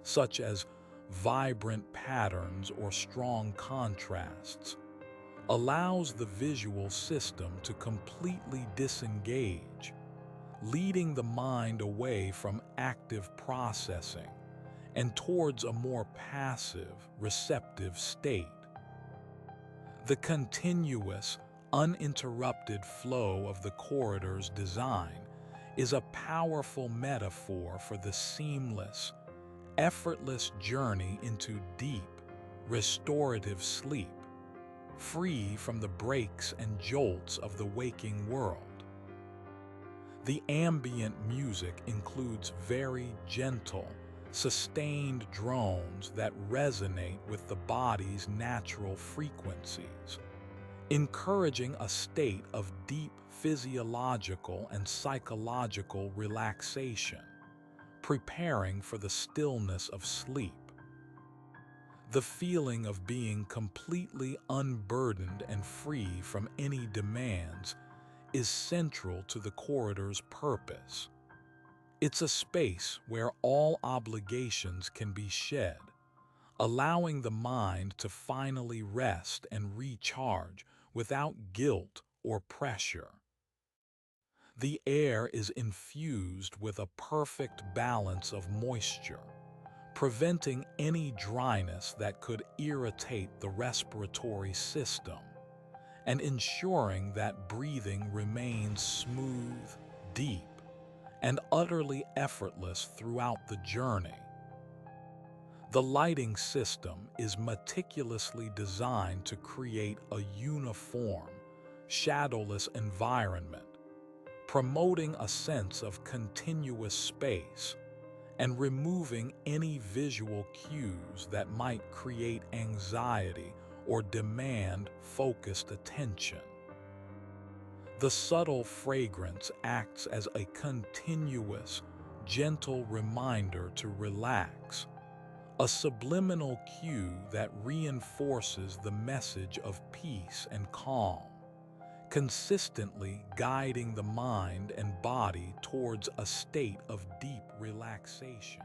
such as vibrant patterns or strong contrasts, allows the visual system to completely disengage, leading the mind away from active processing and towards a more passive, receptive state. The continuous, uninterrupted flow of the corridor's design is a powerful metaphor for the seamless, effortless journey into deep, restorative sleep, free from the breaks and jolts of the waking world. The ambient music includes very gentle, sustained drones that resonate with the body's natural frequencies, encouraging a state of deep physiological and psychological relaxation, preparing for the stillness of sleep. The feeling of being completely unburdened and free from any demands is central to the corridor's purpose. It's a space where all obligations can be shed, allowing the mind to finally rest and recharge without guilt or pressure. The air is infused with a perfect balance of moisture, preventing any dryness that could irritate the respiratory system, and ensuring that breathing remains smooth, deep, and utterly effortless throughout the journey. The lighting system is meticulously designed to create a uniform, shadowless environment, promoting a sense of continuous space and removing any visual cues that might create anxiety or demand focused attention. The subtle fragrance acts as a continuous, gentle reminder to relax, a subliminal cue that reinforces the message of peace and calm, consistently guiding the mind and body towards a state of deep relaxation.